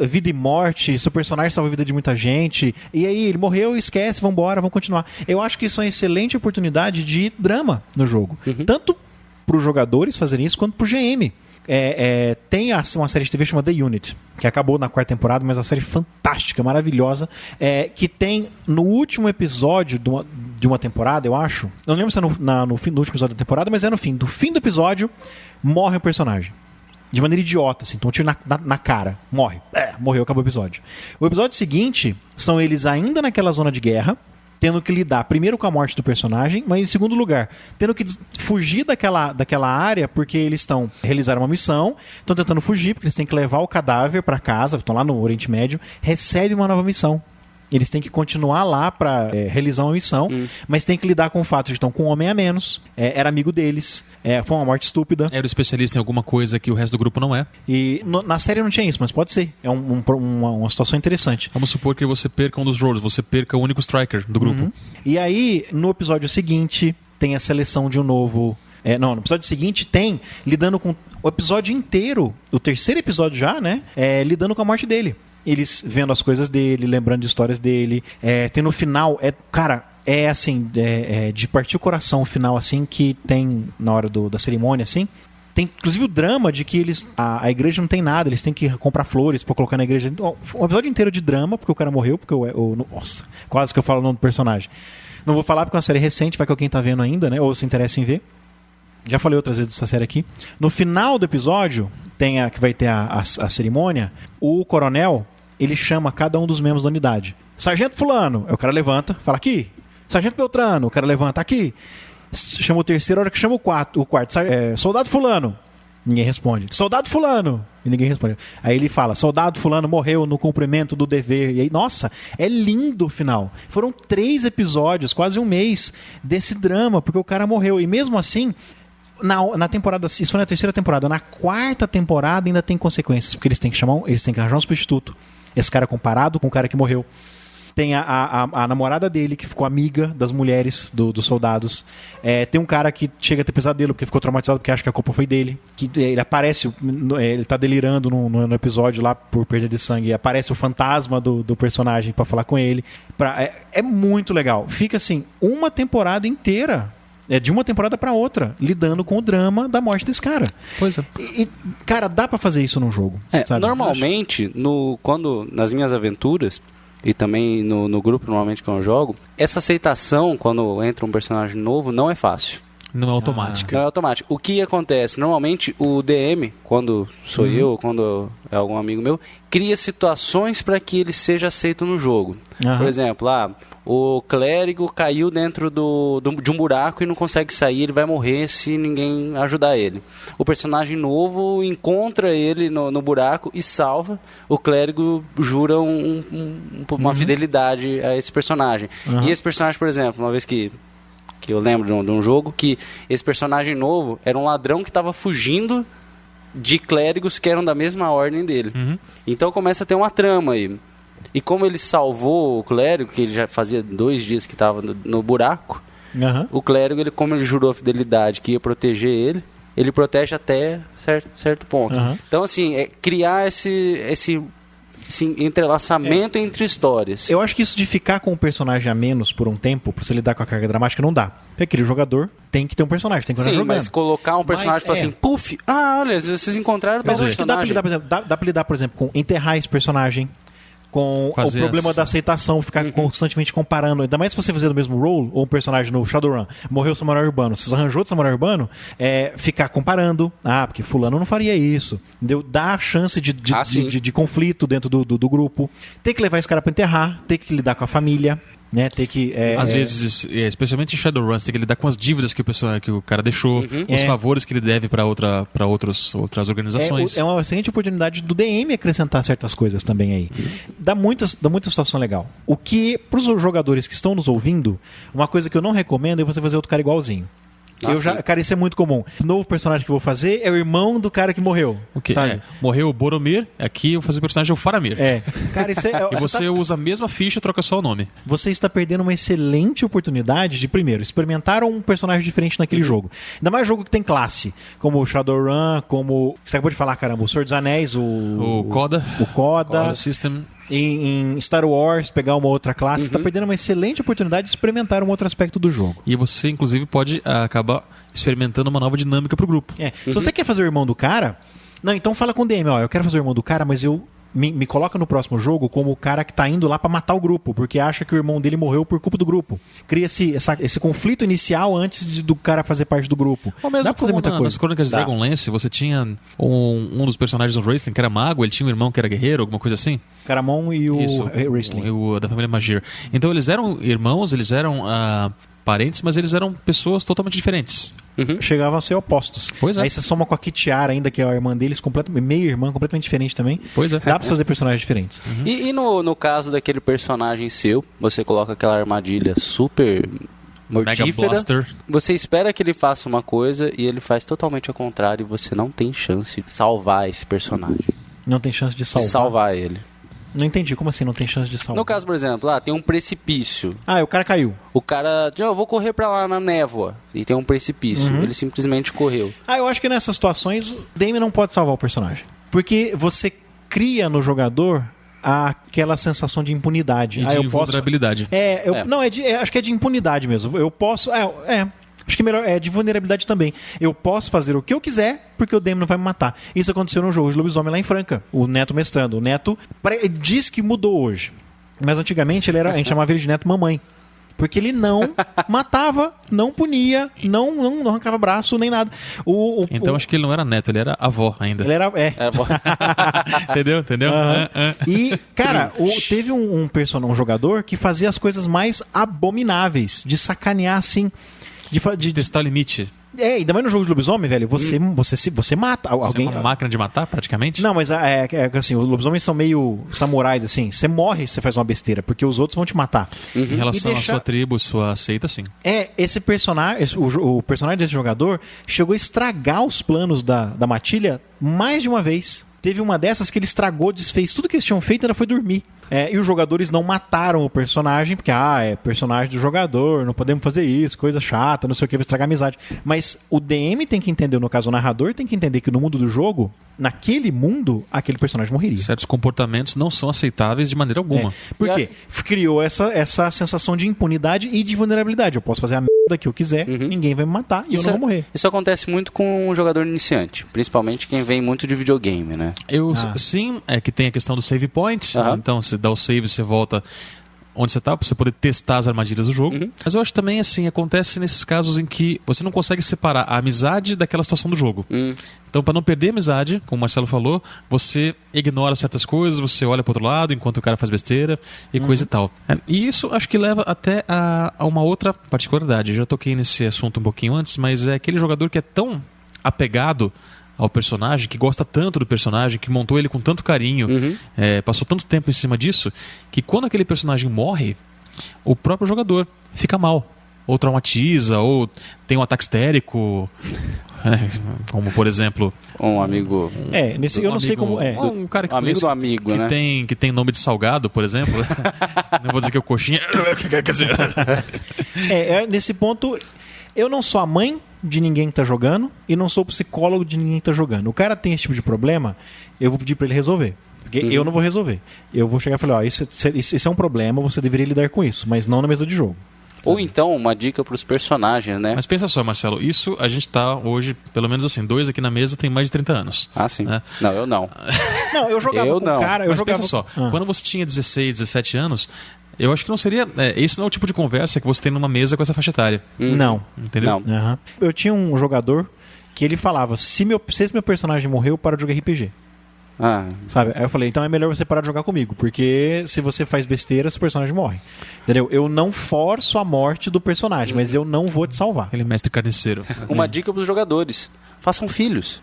vida e morte. Seu personagem salva a vida de muita gente. E aí, ele morreu, esquece, vambora, vamos continuar. Eu acho que isso é uma excelente oportunidade de drama no jogo. Tanto para os jogadores fazerem isso, quanto para o GM. Tem uma série de TV chamada The Unit, que acabou na 4ª temporada, mas é uma série fantástica, maravilhosa, que tem no último episódio de uma temporada, eu acho. Eu não lembro se é no último episódio da temporada, mas é no fim. Do fim do episódio, morre o personagem. De maneira idiota, assim. Então, um tiro na cara. Morre. Morreu, acabou o episódio. O episódio seguinte são eles ainda naquela zona de guerra, tendo que lidar primeiro com a morte do personagem, mas em segundo lugar, tendo que fugir daquela área porque eles realizaram uma missão, estão tentando fugir porque eles têm que levar o cadáver para casa, estão lá no Oriente Médio, recebe uma nova missão. Eles têm que continuar lá para realizar uma missão, mas têm que lidar com o fato de estar com um homem a menos, era amigo deles, foi uma morte estúpida. Era o especialista em alguma coisa que o resto do grupo não é. E na série não tinha isso, mas pode ser. É uma situação interessante. Vamos supor que você perca um dos roles, você perca o único striker do grupo. E aí, no episódio seguinte, tem a seleção de um novo... no episódio seguinte tem lidando com o episódio inteiro, o 3º episódio já, né? Lidando com a morte dele. Eles vendo as coisas dele, lembrando de histórias dele. Tem no final, assim, de partir o coração o final, assim, que tem na hora da cerimônia, assim. Tem inclusive o drama de que a igreja não tem nada, eles têm que comprar flores pra colocar na igreja. Um episódio inteiro de drama, porque o cara morreu, porque nossa, quase que eu falo o nome do personagem. Não vou falar porque é uma série recente, vai que alguém tá vendo ainda, né? Ou se interessa em ver. Já falei outras vezes dessa série aqui. No final do episódio, que vai ter a cerimônia, o coronel, ele chama cada um dos membros da unidade. Sargento fulano, o cara levanta, fala aqui. Sargento Beltrano, o cara levanta aqui. Chama o terceiro, a hora que chama o quarto. Soldado fulano. Ninguém responde. Soldado fulano. E ninguém responde. Aí ele fala, soldado fulano morreu no cumprimento do dever. E aí, nossa, é lindo o final. Foram 3 episódios, quase um mês, desse drama, porque o cara morreu. E mesmo assim... Na temporada, isso foi na 3ª temporada. Na 4ª temporada ainda tem consequências, porque eles têm que arranjar um substituto. Esse cara comparado com o cara que morreu. Tem a namorada dele, que ficou amiga das mulheres dos soldados. Tem um cara que chega a ter pesadelo, porque ficou traumatizado, porque acha que a culpa foi dele. Que ele aparece, ele tá delirando no episódio lá por perda de sangue. Aparece o fantasma do personagem pra falar com ele. É muito legal. Fica assim, uma temporada inteira. De uma temporada pra outra, lidando com o drama da morte desse cara. Pois é. Cara, dá pra fazer isso num jogo. Sabe? Normalmente, nas minhas aventuras, e também no grupo normalmente que eu jogo, essa aceitação, quando entra um personagem novo, não é fácil. Não é automática. Não é automático. O que acontece? Normalmente o DM, quando sou eu, quando é algum amigo meu, cria situações para que ele seja aceito no jogo. Por exemplo, o clérigo caiu dentro de um buraco e não consegue sair, ele vai morrer se ninguém ajudar ele. O personagem novo encontra ele no buraco e salva. O clérigo jura uma fidelidade a esse personagem. E esse personagem, por exemplo, uma vez que eu lembro de um jogo que esse personagem novo era um ladrão que estava fugindo de clérigos que eram da mesma ordem dele. Então começa a ter uma trama aí. E como ele salvou o clérigo, que ele já fazia 2 dias que estava no buraco, o clérigo, como ele jurou a fidelidade que ia proteger ele protege até certo ponto. Então, assim, criar esse entrelaçamento entre histórias. Eu acho que isso de ficar com um personagem a menos por um tempo, pra você lidar com a carga dramática, não dá. Porque aquele jogador tem que ter um personagem, tem que Sim, jogando. mas colocar um personagem e falar assim, puf, olha, vocês encontraram tal personagem. Dá pra lidar, por exemplo, com enterrar esse personagem, com o problema da aceitação, ficar constantemente comparando. Ainda mais se você fazer do mesmo role, ou um personagem no Shadowrun, morreu o Samurai Urbano, você arranjou outro Samurai Urbano, ficar comparando. Porque fulano não faria isso. Entendeu? Dá a chance de conflito dentro do grupo. Tem que levar esse cara pra enterrar, tem que lidar com a família. Né, ter que, às vezes, especialmente em Shadowrun, você tem que lidar com as dívidas que o cara deixou, os favores que ele deve para outras organizações. É uma excelente oportunidade do DM acrescentar certas coisas também aí. Dá muita situação legal. O que, para os jogadores que estão nos ouvindo, uma coisa que eu não recomendo é você fazer outro cara igualzinho. Cara, isso é muito comum. O novo personagem que eu vou fazer é o irmão do cara que morreu. O que? Morreu o Boromir, aqui eu vou fazer o personagem o Faramir. Cara, isso e você usa a mesma ficha e troca só o nome. Você está perdendo uma excelente oportunidade de, primeiro, experimentar um personagem diferente naquele jogo. Ainda mais jogo que tem classe, como o Shadowrun, como... Você acabou de falar, caramba, o Senhor dos Anéis, o Coda. O Coda System. Em Star Wars, pegar uma outra classe, você está perdendo uma excelente oportunidade de experimentar um outro aspecto do jogo. E você, inclusive, pode acabar experimentando uma nova dinâmica pro grupo. Se você quer fazer o irmão do cara, então fala com o DM, eu quero fazer o irmão do cara, mas eu me coloca no próximo jogo como o cara que tá indo lá pra matar o grupo, porque acha que o irmão dele morreu por culpa do grupo. Cria esse conflito inicial antes do cara fazer parte do grupo. Ou mesmo dá pra fazer muita coisa. Nas Crônicas de Dragonlance, você tinha um dos personagens do Wrestling que era mago, ele tinha um irmão que era guerreiro, alguma coisa assim. Caramon e o Wrestling. O da família Magir. Então eles eram irmãos, eles eram parentes, mas eles eram pessoas totalmente diferentes. Chegavam a ser opostos. Pois é. Aí você soma com a Kitiara ainda, que é a irmã deles, meia-irmã, completamente diferente também. Pois é. Dá pra fazer personagens diferentes. E no caso daquele personagem seu, você coloca aquela armadilha super mortífera, você espera que ele faça uma coisa e ele faz totalmente ao contrário e você não tem chance de salvar esse personagem. Não tem chance de salvar? De salvar ele. Não entendi, como assim não tem chance de salvar? No caso, por exemplo, tem um precipício. O cara caiu. O cara, eu vou correr pra lá na névoa e tem um precipício. Ele simplesmente correu. Eu acho que nessas situações o DM não pode salvar o personagem. Porque você cria no jogador aquela sensação de impunidade. E de vulnerabilidade. Acho que é de impunidade mesmo. Eu posso... Acho que melhor é de vulnerabilidade também. Eu posso fazer o que eu quiser porque o DM não vai me matar. Isso aconteceu no jogo de lobisomem lá em Franca. O Neto mestrando. O Neto diz que mudou hoje. Mas antigamente a gente chamava ele de Neto Mamãe. Porque ele não matava, não punia, não arrancava braço, nem nada. Então acho que ele não era neto, ele era avó ainda. Ele era avó. Entendeu? E, cara, teve um jogador que fazia as coisas mais abomináveis, de sacanear assim... De testar o limite. Ainda mais no jogo de lobisomem, velho, você mata alguém. Você é uma máquina de matar, praticamente? Não, mas assim, os lobisomens são meio samurais, assim. Você morre se você faz uma besteira, porque os outros vão te matar. Em relação à sua tribo, sua seita, sim. Esse personagem, o personagem desse jogador chegou a estragar os planos da matilha mais de uma vez. Teve uma dessas que ele estragou, desfez tudo que eles tinham feito, ainda foi dormir. E os jogadores não mataram o personagem, porque, é personagem do jogador, não podemos fazer isso, coisa chata, não sei o que, vai estragar a amizade. Mas o DM tem que entender, no caso o narrador tem que entender que no mundo do jogo, naquele mundo, aquele personagem morreria. Certos comportamentos não são aceitáveis de maneira alguma. Por quê? Criou essa sensação de impunidade e de vulnerabilidade. Eu posso fazer a merda que eu quiser, ninguém vai me matar e eu não vou morrer. Isso acontece muito com um jogador iniciante, principalmente quem vem muito de videogame, né? Sim, que tem a questão do save point, então se dá o save, você volta onde você tá, pra você poder testar as armadilhas do jogo. Mas eu acho também, assim, acontece nesses casos em que você não consegue separar a amizade daquela situação do jogo. Então, para não perder a amizade, como o Marcelo falou, você ignora certas coisas, você olha pro outro lado enquanto o cara faz besteira e coisa e tal. E isso acho que leva até a uma outra particularidade. Eu já toquei nesse assunto um pouquinho antes, mas é aquele jogador que é tão apegado ao personagem, que gosta tanto do personagem, que montou ele com tanto carinho, passou tanto tempo em cima disso, que quando aquele personagem morre, o próprio jogador fica mal. Ou traumatiza, ou tem um ataque histérico, como por exemplo... Um amigo... eu não sei como... Um cara que amigo do amigo, que né? Que tem nome de salgado, por exemplo. Não vou dizer que é o coxinha... Nesse ponto, eu não sou a mãe de ninguém que tá jogando e não sou psicólogo de ninguém que tá jogando. O cara tem esse tipo de problema, eu vou pedir pra ele resolver. Porque eu não vou resolver. Eu vou chegar e falar, esse é um problema, você deveria lidar com isso, mas não na mesa de jogo. Ou então, uma dica pros personagens, né? Mas pensa só, Marcelo, isso a gente tá hoje, pelo menos assim, 2 aqui na mesa tem mais de 30 anos. Ah, sim. Né? Não, eu não. Não, eu jogava com o cara... Mas pensa só, quando você tinha 16, 17 anos... Eu acho que não seria... isso não é o tipo de conversa que você tem numa mesa com essa faixa etária. Não. Entendeu? Não. Eu tinha um jogador que ele falava, se esse meu personagem morreu, eu paro de jogar RPG. Sabe? Aí eu falei, então é melhor você parar de jogar comigo, porque se você faz besteira, seu personagem morre. Entendeu? Eu não forço a morte do personagem, mas eu não vou te salvar. Ele é mestre carniceiro. Uma dica pros jogadores. Façam filhos.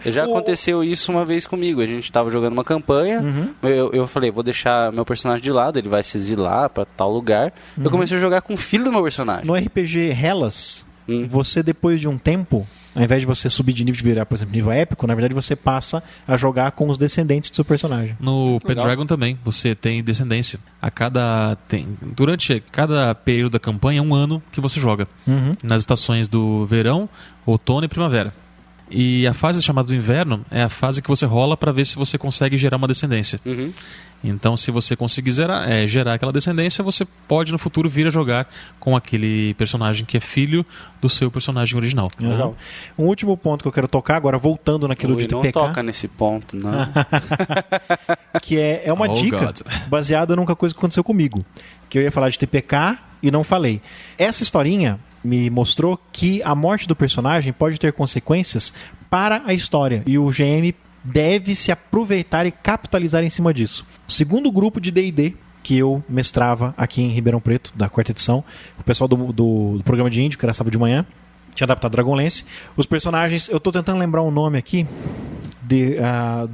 Já aconteceu isso uma vez comigo. A gente tava jogando uma campanha. Eu falei, vou deixar meu personagem de lado, ele vai se exilar pra tal lugar. Eu comecei a jogar com o filho do meu personagem. No RPG Hellas, você depois de um tempo, ao invés de você subir de nível de virar, por exemplo, nível épico, na verdade você passa a jogar com os descendentes do seu personagem. No Pendragon também, você tem descendência. Durante cada período da campanha, é um ano que você joga. Nas estações do verão, outono e primavera. E a fase chamada do inverno é a fase que você rola para ver se você consegue gerar uma descendência. Então, se você conseguir gerar aquela descendência, você pode no futuro vir a jogar com aquele personagem que é filho do seu personagem original. Legal. Um último ponto que eu quero tocar, agora voltando naquilo de TPK. Não toca nesse ponto, não. Que é uma dica baseada numa coisa que aconteceu comigo. Que eu ia falar de TPK e não falei. Essa historinha me mostrou que a morte do personagem pode ter consequências para a história. E o GM deve se aproveitar e capitalizar em cima disso. O segundo grupo de D&D que eu mestrava aqui em Ribeirão Preto, da 4ª edição, o pessoal do programa de índio, que era sábado de manhã, tinha adaptado Dragonlance. Os personagens, eu estou tentando lembrar um nome aqui,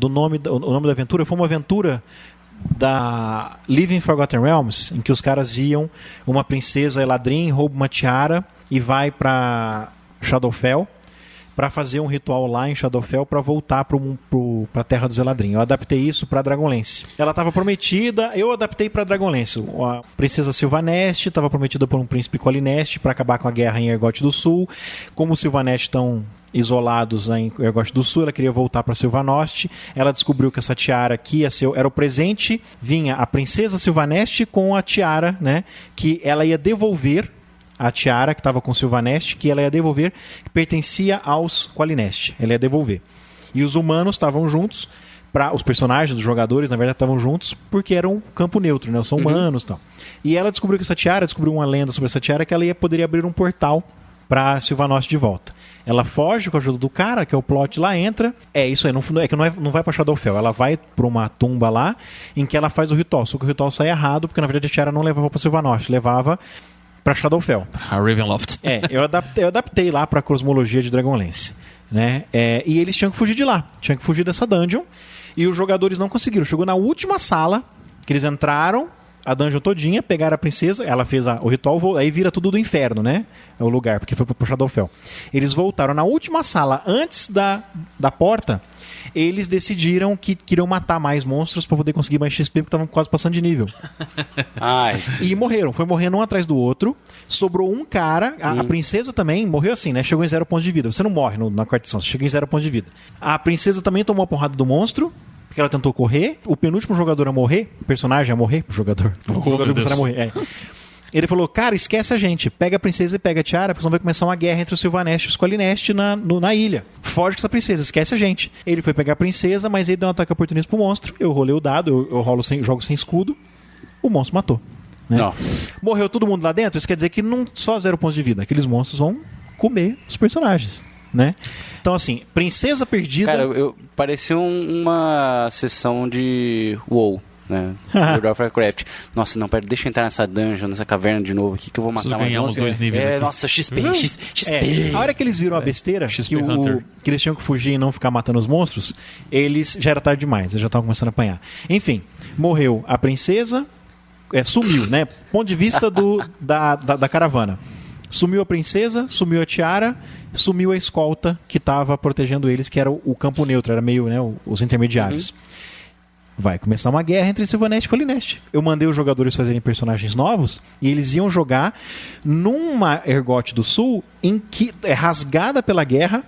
o nome da aventura. Foi uma aventura da Living Forgotten Realms, em que os caras iam, uma princesa Eladrin rouba uma tiara e vai para Shadowfell para fazer um ritual lá em Shadowfell para voltar para a Terra dos Eladrin. Eu adaptei isso para Dragonlance. Ela estava prometida, eu adaptei para Dragonlance. A princesa Sylvanest estava prometida por um príncipe Colinest para acabar com a guerra em Ergoth do Sul. Como os Sylvanest estão isolados em Ergoth do Sul, ela queria voltar para Sylvanost. Ela descobriu que essa tiara aqui era o presente, vinha a princesa Sylvanest com a tiara, né, que ela ia devolver. A tiara que estava com Sylvanest, que ela ia devolver, que pertencia aos Qualinest. Ela ia devolver. E os humanos estavam juntos, os personagens dos jogadores, na verdade, estavam juntos porque era um campo neutro, né? São humanos e tal. E ela descobriu que essa tiara, descobriu uma lenda sobre essa tiara, que ela poderia abrir um portal para Sylvanost de volta. Ela foge com a ajuda do cara, que é o plot lá, entra. Isso aí, não vai pra Shadowfell. Ela vai pra uma tumba lá, em que ela faz o ritual. Só que o ritual sai errado, porque na verdade a tiara não levava pra Sylvanost, levava para Shadowfell. A Ravenloft. Eu adaptei lá para a cosmologia de Dragonlance, né? E eles tinham que fugir de lá. Tinham que fugir dessa dungeon. E os jogadores não conseguiram. Chegou na última sala, que eles entraram, a dungeon todinha, pegaram a princesa, ela fez o ritual, aí vira tudo do inferno, né? É o lugar, porque foi pro Shadowfell. Eles voltaram na última sala, antes da porta. Eles decidiram que queriam matar mais monstros para poder conseguir mais XP, porque estavam quase passando de nível. E morreram. Foi morrendo um atrás do outro. Sobrou um cara. A princesa também morreu assim, né? Chegou em 0 pontos de vida. Você não morre na 4ª edição, você chega em 0 pontos de vida. A princesa também tomou a porrada do monstro, porque ela tentou correr. O penúltimo jogador a morrer, o personagem a morrer, o jogador a morrer. Ele falou, cara, esquece a gente. Pega a princesa e pega a tiara, porque senão vai começar uma guerra entre o Sylvanest e os Colinest na ilha. Foge com essa princesa, esquece a gente. Ele foi pegar a princesa, mas ele deu um ataque oportunista pro monstro. Eu rolei o dado, eu jogo sem escudo. o monstro matou. Né? Nossa. Morreu todo mundo lá dentro, isso quer dizer que não só 0 pontos de vida. Aqueles monstros vão comer os personagens. Né? Então, assim, Princesa Perdida... Cara, parecia uma sessão de WoW, né? World of Warcraft. Nossa, não, pera, deixa eu entrar nessa dungeon, nessa caverna de novo aqui, que eu vou matar mais ganhar uns 2 níveis aqui. Nossa, XP. A hora que eles viram a besteira, que eles tinham que fugir e não ficar matando os monstros, já era tarde demais, eles já estavam começando a apanhar. Enfim, morreu a princesa, sumiu, né? Ponto de vista da caravana. Sumiu a princesa, sumiu a tiara, sumiu a escolta que estava protegendo eles, que era o campo neutro, era meio, né, os intermediários. Vai começar uma guerra entre Sylvanest e Kholinesht. Eu mandei os jogadores fazerem personagens novos e eles iam jogar numa Ergoth do Sul em que é rasgada pela guerra.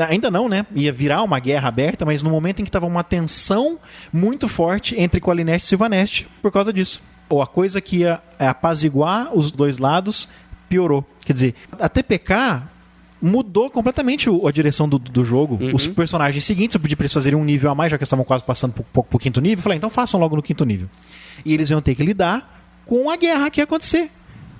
Ainda não, né? Ia virar uma guerra aberta, mas no momento em que estava uma tensão muito forte entre Kholinesht e Sylvanest por causa disso. Ou a coisa que ia apaziguar os dois lados piorou. Quer dizer, a TPK mudou completamente a direção do jogo. Os personagens seguintes, eu pedi para eles fazerem um nível a mais, já que eles estavam quase passando pro quinto nível. Eu falei, então façam logo no quinto nível. E eles iam ter que lidar com a guerra que ia acontecer.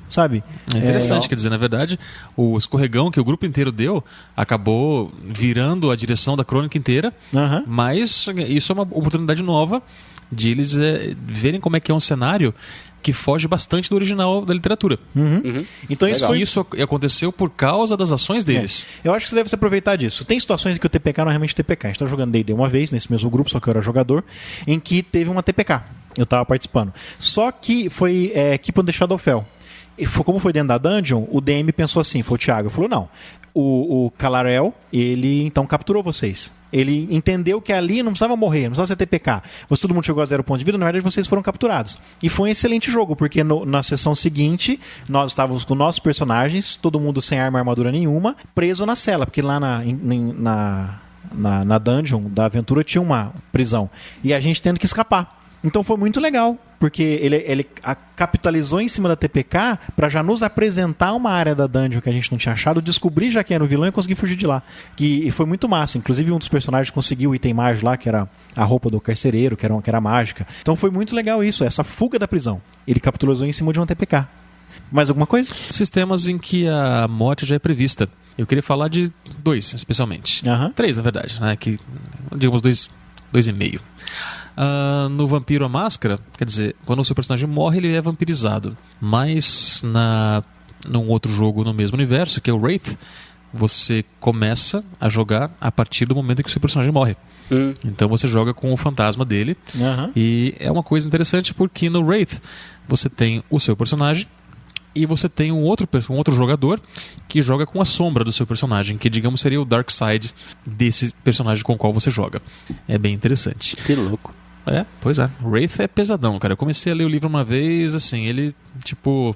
Sabe? É interessante, quer dizer, na verdade, o escorregão que o grupo inteiro deu acabou virando a direção da crônica inteira, mas isso é uma oportunidade nova de eles verem como é que é um cenário que foge bastante do original da literatura. Então isso aconteceu por causa das ações deles. Eu acho que você deve se aproveitar disso. Tem situações em que o TPK não é realmente TPK. A gente estava jogando D&D uma vez, nesse mesmo grupo, só que eu era jogador, em que teve uma TPK. Eu estava participando. Só que foi Keep on the Shadowfell. Como foi dentro da dungeon, o DM pensou assim, foi o Thiago, falou, não, o Kalarel, ele então capturou vocês. Ele entendeu que ali não precisava morrer, não precisava ser TPK. Todo mundo chegou a 0 ponto de vida, na verdade vocês foram capturados. E foi um excelente jogo, porque na sessão seguinte, nós estávamos com nossos personagens, todo mundo sem arma e armadura nenhuma, preso na cela, porque lá na dungeon da aventura tinha uma prisão. E a gente tendo que escapar. Então foi muito legal, porque ele capitalizou em cima da TPK para já nos apresentar uma área da dungeon que a gente não tinha achado, descobrir já quem era o vilão e conseguir fugir de lá. E foi muito massa. Inclusive um dos personagens conseguiu o item mágico lá, que era a roupa do carcereiro, que era mágica. Então foi muito legal isso, essa fuga da prisão. Ele capitalizou em cima de uma TPK. Mais alguma coisa? Sistemas em que a morte já é prevista. Eu queria falar de 2, especialmente. 3, na verdade, né? Que, digamos, 2,5. No Vampiro a Máscara, quer dizer, quando o seu personagem morre, ele é vampirizado. Mas num outro jogo no mesmo universo, que é o Wraith, você começa a jogar a partir do momento em que o seu personagem morre. Então você joga com o fantasma dele. E é uma coisa interessante porque no Wraith você tem o seu personagem e você tem um outro jogador que joga com a sombra do seu personagem, que digamos seria o Dark Side desse personagem com o qual você joga. É bem interessante. Que louco. Pois é. Wraith é pesadão, cara. Eu comecei a ler o livro uma vez, assim, ele, tipo,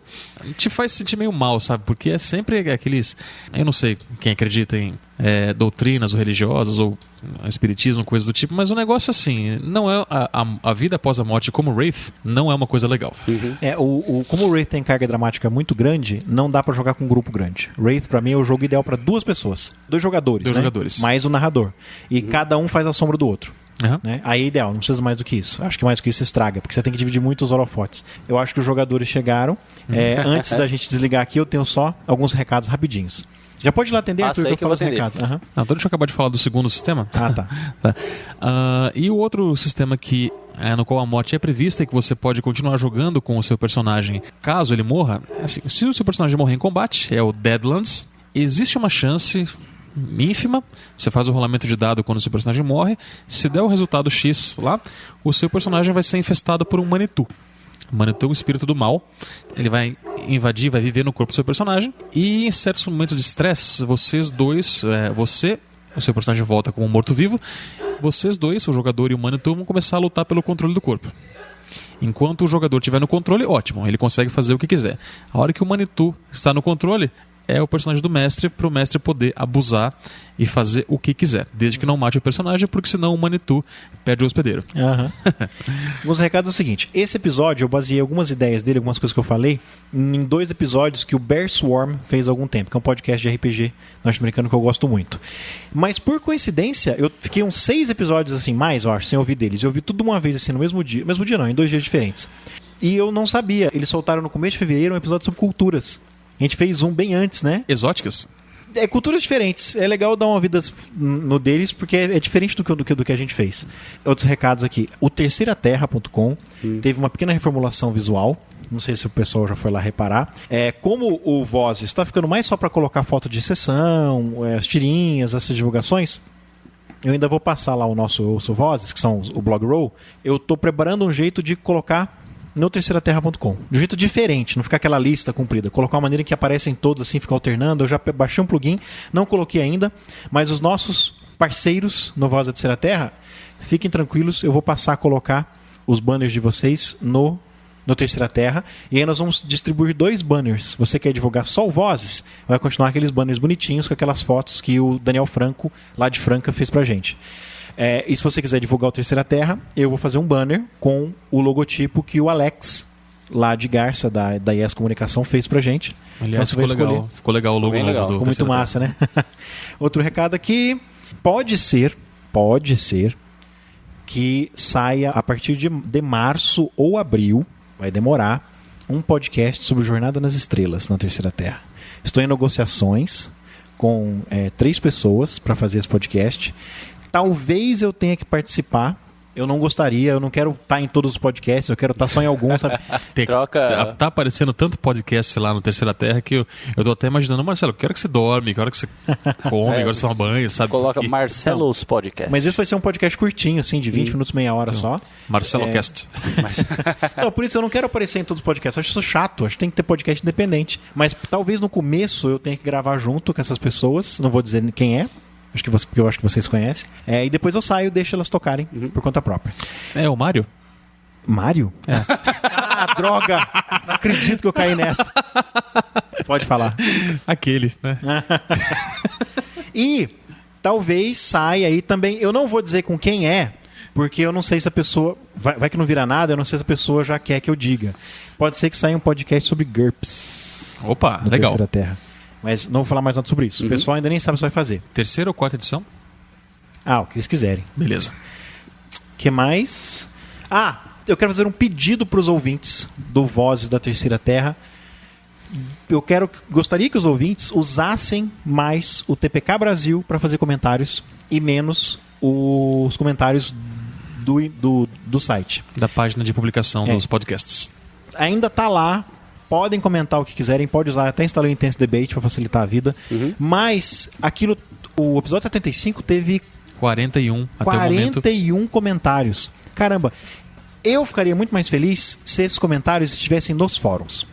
te faz sentir meio mal, sabe? Porque é sempre aqueles... Eu não sei quem acredita em doutrinas ou religiosas ou espiritismo, coisas do tipo, mas o negócio, assim, não é... A vida após a morte como Wraith não é uma coisa legal. Como o Wraith tem carga dramática muito grande, não dá pra jogar com um grupo grande. Wraith, pra mim, é o jogo ideal pra 2 pessoas. 2 jogadores, jogadores. Mais o narrador. E cada um faz a sombra do outro. Né? Aí é ideal, não precisa mais do que isso. Acho que mais do que isso estraga, porque você tem que dividir muito os holofotes. Eu acho que os jogadores chegaram. Antes da gente desligar aqui, eu tenho só alguns recados rapidinhos. Já pode ir lá atender, Arthur, que eu falo os recados. Então deixa eu acabar de falar do segundo sistema. Tá. E o outro sistema que no qual a morte é prevista e que você pode continuar jogando com o seu personagem caso ele morra, assim, se o seu personagem morrer em combate, é o Deadlands. Existe uma chance ínfima, você faz o rolamento de dado quando o seu personagem morre, se der o resultado X lá, o seu personagem vai ser infestado por um Manitou. O Manitou é um espírito do mal, ele vai invadir, vai viver no corpo do seu personagem, e em certos momentos de estresse, vocês dois, o seu personagem volta como um morto-vivo, vocês dois, o jogador e o Manitou, vão começar a lutar pelo controle do corpo. Enquanto o jogador estiver no controle, ótimo, ele consegue fazer o que quiser. A hora que o Manitou está no controle, é o personagem do mestre, para o mestre poder abusar e fazer o que quiser, desde que não mate o personagem, porque senão o Manitou perde o hospedeiro. Os recados é o seguinte: esse episódio eu baseei algumas ideias dele, algumas coisas que eu falei, em 2 episódios que o Bear Swarm fez há algum tempo, que é um podcast de RPG norte-americano que eu gosto muito. Mas por coincidência, eu fiquei uns 6 episódios assim, mais, eu acho, sem ouvir deles. Eu ouvi tudo uma vez assim, no mesmo dia não, em 2 dias diferentes. e eu não sabia. Eles soltaram no começo de fevereiro um episódio sobre culturas. A gente fez um bem antes, né? Exóticas? Culturas diferentes. É legal dar uma vida no deles, porque é diferente do que a gente fez. Outros recados aqui. O terceiraterra.com teve uma pequena reformulação visual. Não sei se o pessoal já foi lá reparar. Como o Voz está ficando mais só para colocar foto de sessão, as tirinhas, essas divulgações, eu ainda vou passar lá o nosso Ouço Vozes, que são o Blog Roll. Eu estou preparando um jeito de colocar no terceiraterra.com. De um jeito diferente, não ficar aquela lista comprida. Colocar uma maneira que aparecem todos assim, ficar alternando. Eu já baixei um plugin, não coloquei ainda, mas os nossos parceiros no Voz da Terceira Terra, fiquem tranquilos, eu vou passar a colocar os banners de vocês no Terceira Terra, e aí nós vamos distribuir 2 banners. Você quer divulgar só o Vozes, vai continuar aqueles banners bonitinhos com aquelas fotos que o Daniel Franco, lá de Franca, fez pra gente. E se você quiser divulgar o Terceira Terra, eu vou fazer um banner com o logotipo que o Alex, lá de Garça, da IES Comunicação, fez pra gente. Aliás, então, ficou legal o logo novo do ficou muito massa, né? Outro recado aqui, pode ser que saia a partir de março ou abril, vai demorar, um podcast sobre Jornada nas Estrelas na Terceira Terra. Estou em negociações com 3 pessoas para fazer esse podcast. Talvez eu tenha que participar. Eu não gostaria, eu não quero estar em todos os podcasts, eu quero estar só em alguns, sabe? Troca. Tá aparecendo tanto podcast lá no Terceira Terra que eu tô até imaginando, Marcelo, que hora que você dorme, que hora que você come, que hora que você toma banho, sabe? Coloca Porque... Marcelo's Podcast. Mas esse vai ser um podcast curtinho, assim, de 20 minutos, meia hora só. Marcelo Cast. Então, por isso eu não quero aparecer em todos os podcasts. Eu acho isso chato, acho que tem que ter podcast independente. Mas talvez no começo eu tenha que gravar junto com essas pessoas, não vou dizer quem é. Porque eu acho que vocês conhecem. E depois eu saio e deixo elas tocarem por conta própria. É o Mário? Mário? Droga! Não acredito que eu caí nessa. Pode falar. Aquele, né? E talvez saia aí também. Eu não vou dizer com quem é, porque eu não sei se a pessoa... Vai que não vira nada, eu não sei se a pessoa já quer que eu diga. Pode ser que saia um podcast sobre GURPS. Opa, no legal. Terceira Terra. Mas não vou falar mais nada sobre isso. O pessoal ainda nem sabe se vai fazer. 3ª ou 4ª edição? O que eles quiserem. Beleza. O que mais? Eu quero fazer um pedido para os ouvintes do Vozes da Terceira Terra. Gostaria que os ouvintes usassem mais o TPK Brasil para fazer comentários e menos os comentários do site. Da página de publicação dos podcasts. Ainda está lá. Podem comentar o que quiserem, pode usar, até instalei o Intense Debate para facilitar a vida. Mas o episódio 75 teve 41 até o momento. 41 comentários. Caramba, eu ficaria muito mais feliz se esses comentários estivessem nos fóruns.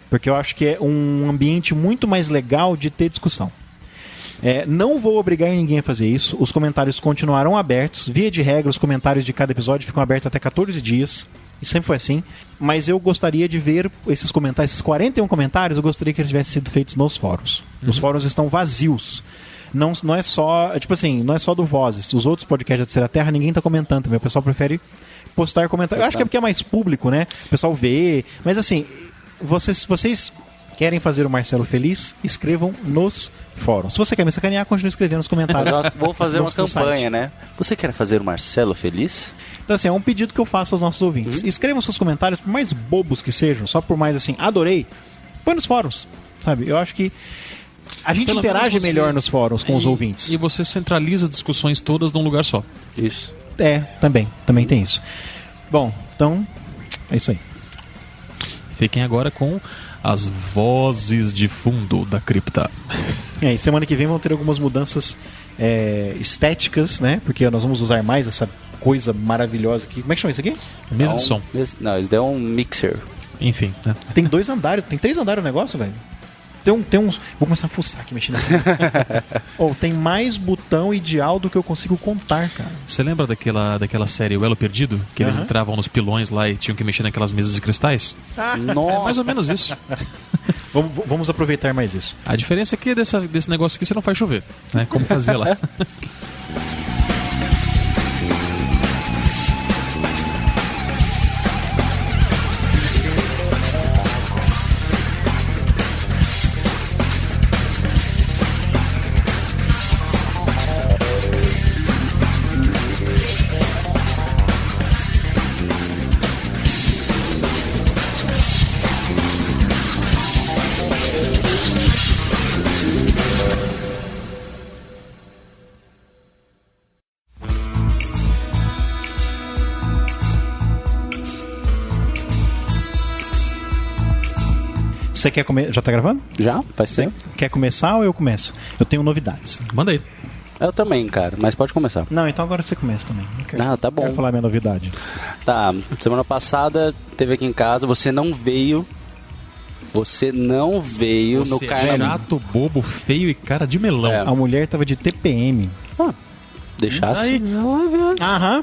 Porque eu acho que é um ambiente muito mais legal de ter discussão. Não vou obrigar ninguém a fazer isso. Os comentários continuarão abertos. Via de regra, os comentários de cada episódio ficam abertos até 14 dias. E sempre foi assim. Mas eu gostaria de ver esses comentários, esses 41 comentários, eu gostaria que eles tivessem sido feitos nos fóruns. Os fóruns estão vazios. Não é só, tipo assim, não é só do Vozes. Os outros podcasts da Terceira Terra, ninguém está comentando também. O pessoal prefere postar comentários. Eu acho que é porque é mais público, né? O pessoal vê. Mas assim, vocês querem fazer o Marcelo feliz? Escrevam nos fóruns. Se você quer me sacanear, continue escrevendo nos comentários. Vou fazer uma campanha, site. né? Você quer fazer o Marcelo feliz? Então, assim, é um pedido que eu faço aos nossos ouvintes. Escrevam seus comentários, por mais bobos que sejam, só por mais assim, adorei, põe nos fóruns, sabe? Eu acho que a gente Pelo interage menos você... melhor nos fóruns com os ouvintes. E você centraliza as discussões todas num lugar só. Isso. Também tem isso. Bom, então, é isso aí. Fiquem agora com as vozes de fundo da cripta. E semana que vem vão ter algumas mudanças estéticas, né? Porque nós vamos usar mais essa coisa maravilhosa aqui. Como é que chama isso aqui? Mesa de som. Não, isso daí é um mixer. Enfim, né? Tem 2 andares, tem 3 andares o negócio, velho. Tem uns. Vou começar a fuçar aqui mexendo assim. Tem mais botão e dial do que eu consigo contar, cara. Você lembra daquela série O Elo Perdido? Que eles entravam nos pilões lá e tinham que mexer naquelas mesas de cristais? Nossa. É mais ou menos isso. Vamos aproveitar mais isso. A diferença é que desse negócio aqui você não faz chover, né? Como fazia lá. Você quer começar? Já tá gravando? Já? Faz Você tempo? quer começar ou eu começo? Eu tenho novidades. Manda aí. Eu também, cara, mas pode começar. Não, então agora você começa também. Não quero, Ah, tá bom. Quero falar minha novidade. Tá, semana passada teve aqui em casa, você não veio no Você é carnaval. chato, bobo, feio e cara de melão. É. A mulher tava de TPM. Deixasse? Aí, Aham.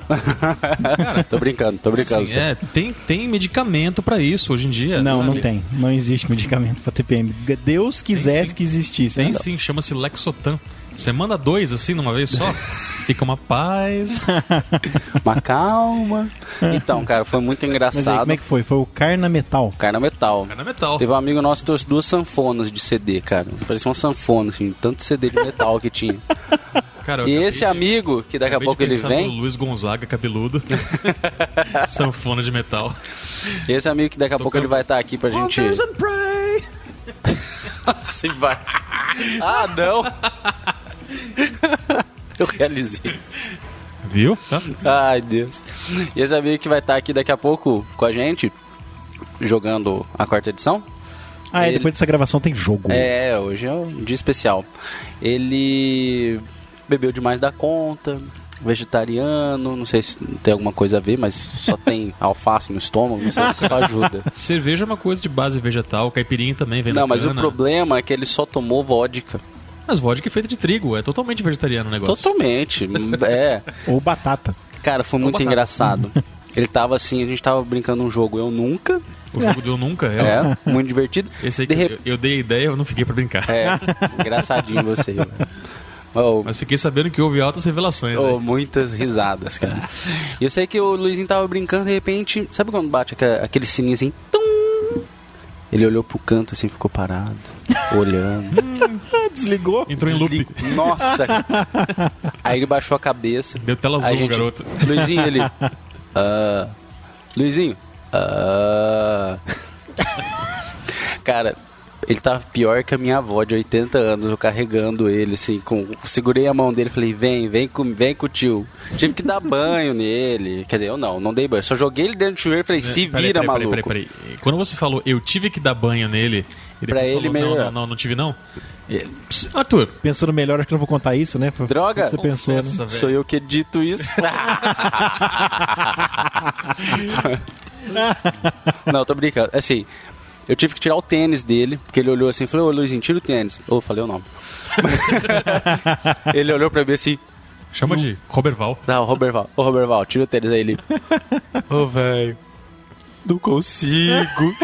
Tô brincando. assim, tem medicamento pra isso hoje em dia. Não, sabe? não tem. Não existe medicamento pra TPM. Deus quisesse sim. que existisse. Tem né? sim, chama-se Lexotan. Você manda 2 assim numa vez só, fica uma paz. Mas calma. Então, cara, foi muito Mas aí, engraçado. como é que foi? Foi o Carna Metal. Carna Metal. Cara metal. Teve um amigo nosso que trouxe 2 sanfonas de CD, cara. Parecia uma sanfona, assim, tanto CD de metal que tinha. Cara, eu E acabei esse de- amigo, que daqui a acabei pouco de ele pensar vem, no Luiz Gonzaga, cabeludo. Sanfona de metal. esse amigo que daqui a pouco ele vai estar aqui pra gente... Altars and pray. Assim vai. Ah, não! Eu realizei. Viu? Tá? Ai, Deus. E esse amigo que vai estar aqui daqui a pouco com a gente, jogando a 4ª edição. Ah, Ele- depois dessa gravação tem jogo. É, hoje é um dia especial. Ele bebeu demais da conta, vegetariano, não sei se tem alguma coisa a ver, mas só tem alface no estômago, não sei se isso ajuda. Cerveja é uma coisa de base vegetal, caipirinha também vem Não, da mas o cana. problema é que ele só tomou vodka. Mas vodka é feita de trigo, é totalmente vegetariano o negócio. Totalmente. É. Ou batata. Cara, foi muito batata. engraçado. Ele tava assim, a gente tava brincando um jogo Eu Nunca. O jogo do Eu Nunca é. Muito divertido. Esse aí De que rep- eu dei a ideia, eu não fiquei pra brincar. É, engraçadinho você. Velho. Oh, Mas fiquei sabendo que houve altas revelações. oh, aí. muitas risadas, cara. E eu sei que o Luizinho tava brincando, de repente, sabe quando bate aquele sininho assim? Tum! Ele olhou pro canto assim, ficou parado, olhando. Desligou? Entrou em loop. Nossa! Aí ele baixou a cabeça. Deu tela Aí azul, a gente, garoto. Luizinho, ele. Luizinho. Cara, ele tava pior que a minha avó de 80 anos, eu carregando ele, assim, segurei a mão dele e falei, vem com o tio. Tive que dar banho nele. Quer dizer, eu não dei banho. Só joguei ele dentro do chuveiro e falei, se vira, maluco. Peraí. Quando você falou, eu tive que dar banho nele, Pra depois ele falou, melhorar. não tive não. Arthur, Pensando melhor, acho que não vou contar isso, né? Foi- Droga! Você pensou, né? confessa, velho. Sou eu que dito isso. Não, tô brincando. Assim, eu tive que tirar o tênis dele, porque ele olhou assim e falou, ô Luizinho, tira o tênis. Eu falei o nome. Ele olhou pra mim assim, Chama de Roberval. não, Roberval, tira o tênis aí, ele. Ô, velho, não consigo.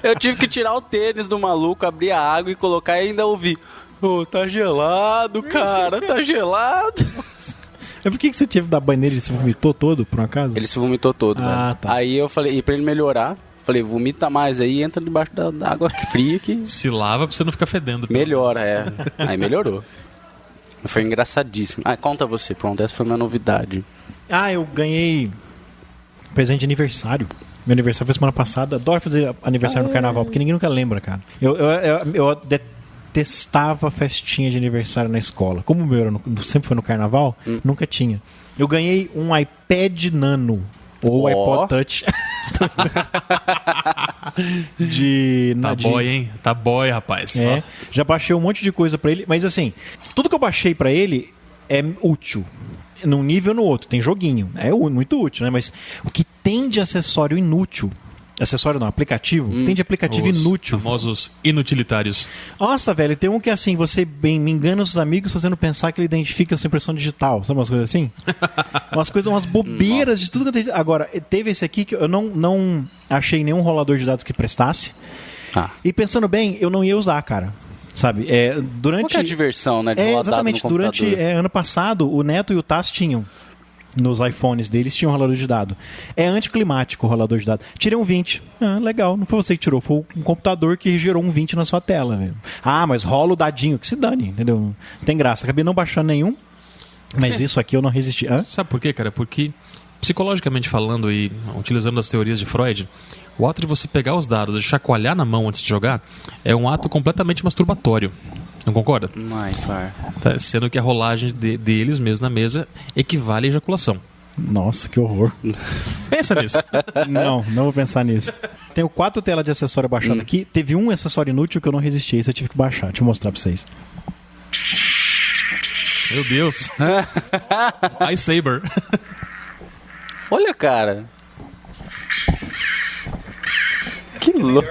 Eu tive que tirar o tênis do maluco, abrir a água e colocar e ainda ouvir. Ô, tá gelado, cara, tá gelado. Mas por que você teve que dar banho nele? Ele se vomitou todo, por um acaso? Ele se vomitou todo, Ah, velho. tá. Aí eu falei, e pra ele melhorar, falei, vomita mais aí, entra debaixo da água fria que Se lava pra você não ficar fedendo. pelo melhora, menos. Aí melhorou. Foi engraçadíssimo. Ah, conta você, pronto, essa foi a minha novidade. Ah, eu ganhei presente de aniversário. Meu aniversário foi semana passada. Adoro fazer aniversário no carnaval, porque ninguém nunca lembra, cara. Eu detestava festinha de aniversário na escola. Como o meu sempre foi no carnaval, nunca tinha. Eu ganhei um iPad Nano. Ou Ó. iPod Touch. Tá boy, hein? Tá boy, rapaz. É, já baixei um monte de coisa pra ele, mas assim, tudo que eu baixei pra ele é útil. Num nível ou no outro, tem joguinho. É muito útil, né? Mas o que tem de acessório inútil, acessório não, aplicativo, tem de aplicativo Os inútil. famosos inutilitários. Nossa, velho, tem um que é assim, você me engana os amigos fazendo pensar que ele identifica a sua impressão digital. Sabe umas coisas assim? umas bobeiras de tudo que eu... Agora, teve esse aqui que eu não achei nenhum rolador de dados que prestasse. Ah. E pensando bem, eu não ia usar, cara. Sabe? Durante... Qual que é a diversão, né? De rolar dado exatamente. no Durante computador? ano passado, o Neto e o Tassi tinham. Nos iPhones deles tinha um rolador de dado. É anticlimático o rolador de dado. Tirei um 20. Ah, legal. Não foi você que tirou, foi um computador que gerou um 20 na sua tela. Velho. Ah, mas rola o dadinho. Que se dane, entendeu? Não tem graça. Acabei não baixando nenhum. Mas isso aqui eu não resisti. Hã? Sabe por quê, cara? Porque, psicologicamente falando e utilizando as teorias de Freud, o ato de você pegar os dados e chacoalhar na mão antes de jogar é um ato completamente masturbatório. Não concorda? Ai, cara. Tá, sendo que a rolagem deles mesmo na mesa equivale à ejaculação. Nossa, que horror. Pensa nisso. Não vou pensar nisso. Tenho 4 telas de acessório baixado aqui. Teve um acessório inútil que eu não resisti. Esse eu tive que baixar. Deixa eu mostrar pra vocês. Meu Deus. iSaber. Olha, cara. Que louco.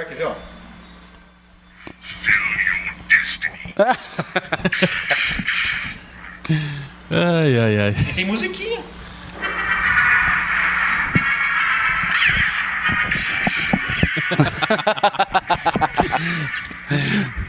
Ai. Tem musiquinha.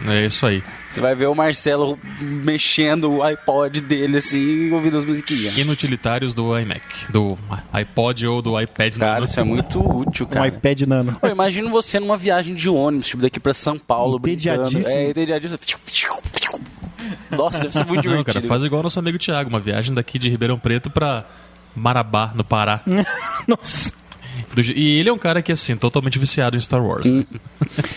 É isso aí. Você vai ver o Marcelo mexendo o iPod dele assim, ouvindo as musiquinhas. Inutilitários do iMac, do iPod ou do iPad. Cara, Nano. isso é muito útil, Um cara. iPad Nano. Eu imagino você numa viagem de ônibus, tipo daqui pra São Paulo, brincando. Entediadíssimo. Entediadíssimo. Nossa, deve ser muito Não, divertido. cara, faz igual o nosso amigo Thiago, uma viagem daqui de Ribeirão Preto pra Marabá, no Pará. Nossa. E ele é um cara que, assim, totalmente viciado em Star Wars. Né?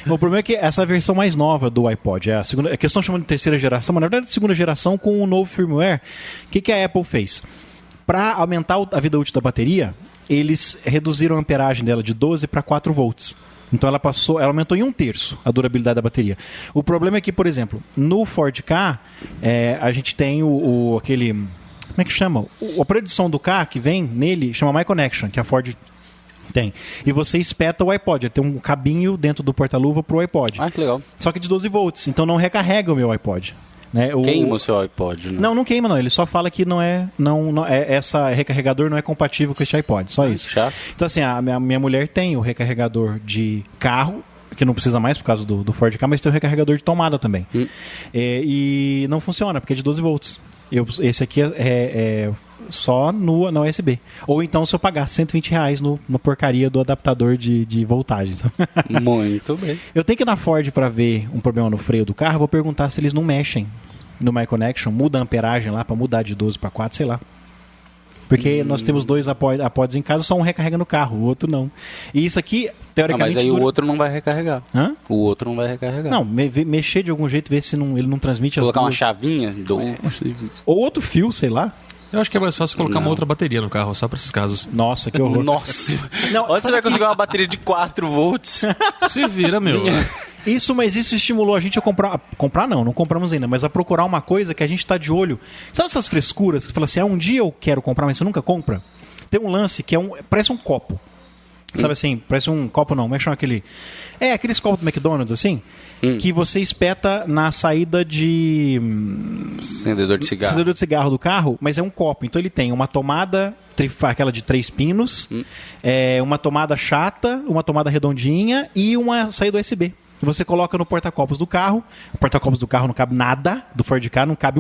O problema é que essa versão mais nova do iPod, a segunda, a questão chamando de terceira geração, mas na verdade segunda geração com o novo firmware, o que a Apple fez? Para aumentar a vida útil da bateria, eles reduziram a amperagem dela de 12 para 4 volts. Então ela aumentou em 1/3 a durabilidade da bateria. O problema é que, por exemplo, no Ford Ka, a gente tem aquele... Como é que chama? O aparelho de som do Ka que vem nele chama My Connection, que a Ford tem. E você espeta o iPod. Tem um cabinho dentro do porta-luva pro iPod. Ah, que legal. Só que de 12 volts. Então não recarrega o meu iPod. Né? Queima o seu iPod, né? Não queima, não. Ele só fala que não é. Essa recarregador não é compatível com esse iPod. Só isso. Chato. Então, assim, a minha mulher tem o recarregador de carro, que não precisa mais por causa do Ford Ka, mas tem o recarregador de tomada também. E não funciona, porque é de 12 volts. Esse aqui é só na USB. Ou então se eu pagar R$120 na porcaria do adaptador de voltagem. Sabe? Muito bem. Eu tenho que ir na Ford para ver um problema no freio do carro. Vou perguntar se eles não mexem no My Connection, muda a amperagem lá para mudar de 12 para 4, sei lá. Porque nós temos 2 iPods em casa, só um recarrega no carro, o outro não. E isso aqui, teoricamente... mas aí o outro não vai recarregar. Hã? O outro não vai recarregar. Não, mexer de algum jeito, ver se ele não transmite Colocar as uma duas. chavinha? Ou outro fio, sei lá. Eu acho que é mais fácil colocar uma outra bateria no carro, só pra esses casos. Nossa, que horror. Nossa. Não, Onde você sabe vai conseguir uma bateria de 4 volts? Se vira, meu. Mas isso estimulou a gente a comprar... Comprar não compramos ainda, mas a procurar uma coisa que a gente tá de olho. Sabe essas frescuras que fala assim, um dia eu quero comprar, mas você nunca compra? Tem um lance que parece um copo. Sabe assim, parece um copo não, como é que chama aquele... aqueles copos do McDonald's, assim, que você espeta na saída de... Acendedor de cigarro. Acendedor de cigarro do carro, mas é um copo. Então ele tem uma tomada, aquela de 3 pinos, uma tomada chata, uma tomada redondinha e uma saída USB. E você coloca no porta-copos do carro. O porta-copos do carro não cabe nada do Ford Ka, não cabe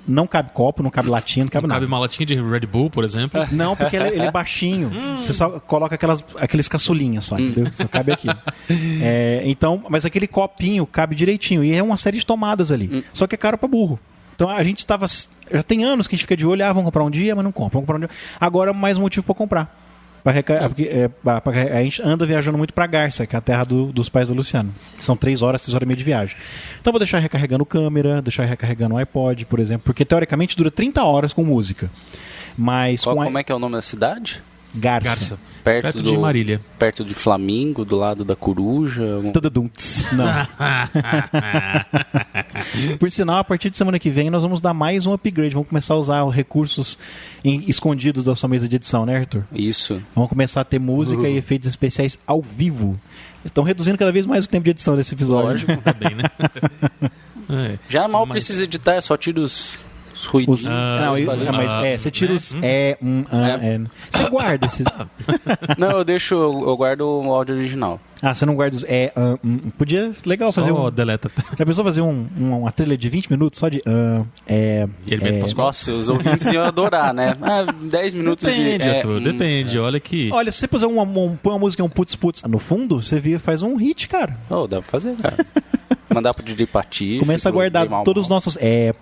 não cabe copo, não cabe latinha, não cabe nada. Cabe uma latinha de Red Bull, por exemplo. Não, porque ele é baixinho. Você só coloca aqueles caçulinhas só, entendeu? Só cabe aqui. Então, mas aquele copinho cabe direitinho. E é uma série de tomadas ali. Só que é caro pra burro. Então a gente tava... Já tem anos que a gente fica de olho, vamos comprar um dia, mas não compra. Vamos comprar um dia. Agora mais um motivo pra comprar. Porque a gente anda viajando muito pra Garça, que é a terra dos pais do Luciano. São 3 horas e meia de viagem. Então vou deixar recarregando câmera, deixar recarregando o iPod, por exemplo, porque teoricamente dura 30 horas com música. Mas como é que é o nome da cidade? Garça. Perto de Marília. Perto de Flamingo, do lado da Coruja. Não. Por sinal, a partir de semana que vem nós vamos dar mais um upgrade. Vamos começar a usar os recursos escondidos da sua mesa de edição, né, Arthur? Isso. Vamos começar a ter música e efeitos especiais ao vivo. Estão reduzindo cada vez mais o tempo de edição desse episódio. Lógico. Tá bem, né? Já mal precisa editar, é só tira os ruídos. Você tira os Você guarda esses... Não, eu guardo o áudio original. Você não guarda os Podia, legal, Só fazer deleta. Já pensou fazer uma trilha de 20 minutos só de... Nossa, os ouvintes iam adorar, né? 10 minutos Depende, de... Arthur, depende. Olha que... Olha, se você puser põe uma música, um putz-putz no fundo, você faz um hit, cara. Dá pra fazer, cara. Mandar pro DJ Patife. Começa a guardar todos os nossos... É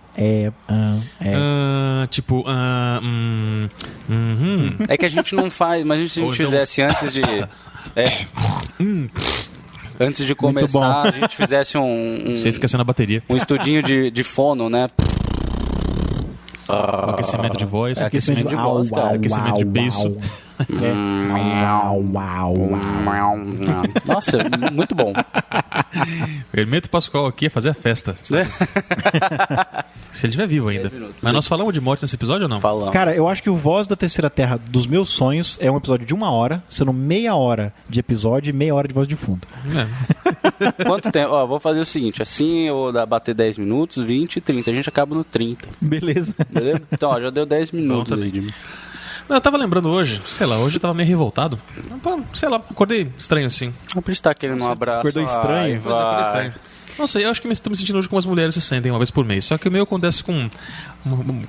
que a gente não faz, mas se a gente fizesse antes de... Antes de começar, a gente fizesse Você fica sendo a bateria. um estudinho de fono, né? O aquecimento de voz. aquecimento de voz, cara. Aquecimento de beiço. Nossa, muito bom. O Hermeto Pascoal aqui é fazer a festa. sabe? Se ele estiver vivo ainda. Mas nós falamos de morte nesse episódio ou não? Falando. Cara, eu acho que o Voz da Terceira Terra dos meus sonhos é um episódio de 1 hora, sendo meia hora de episódio e meia hora de voz de fundo. É. Quanto tempo? Ó, vou fazer o seguinte, assim eu vou bater 10 minutos, 20 e 30. A gente acaba no 30. Beleza. Beleza? Então, ó, já deu 10 minutos Bom, aí de mim. Não, eu tava lembrando hoje, sei lá, hoje eu tava meio revoltado. Sei lá, acordei estranho assim. Por estar querendo um abraço. Acordou estranho? Ai, Pois é, acordei vai. estranho. Não sei, eu acho que estou me sentindo hoje como as mulheres se sentem uma vez por mês. Só que o meu acontece com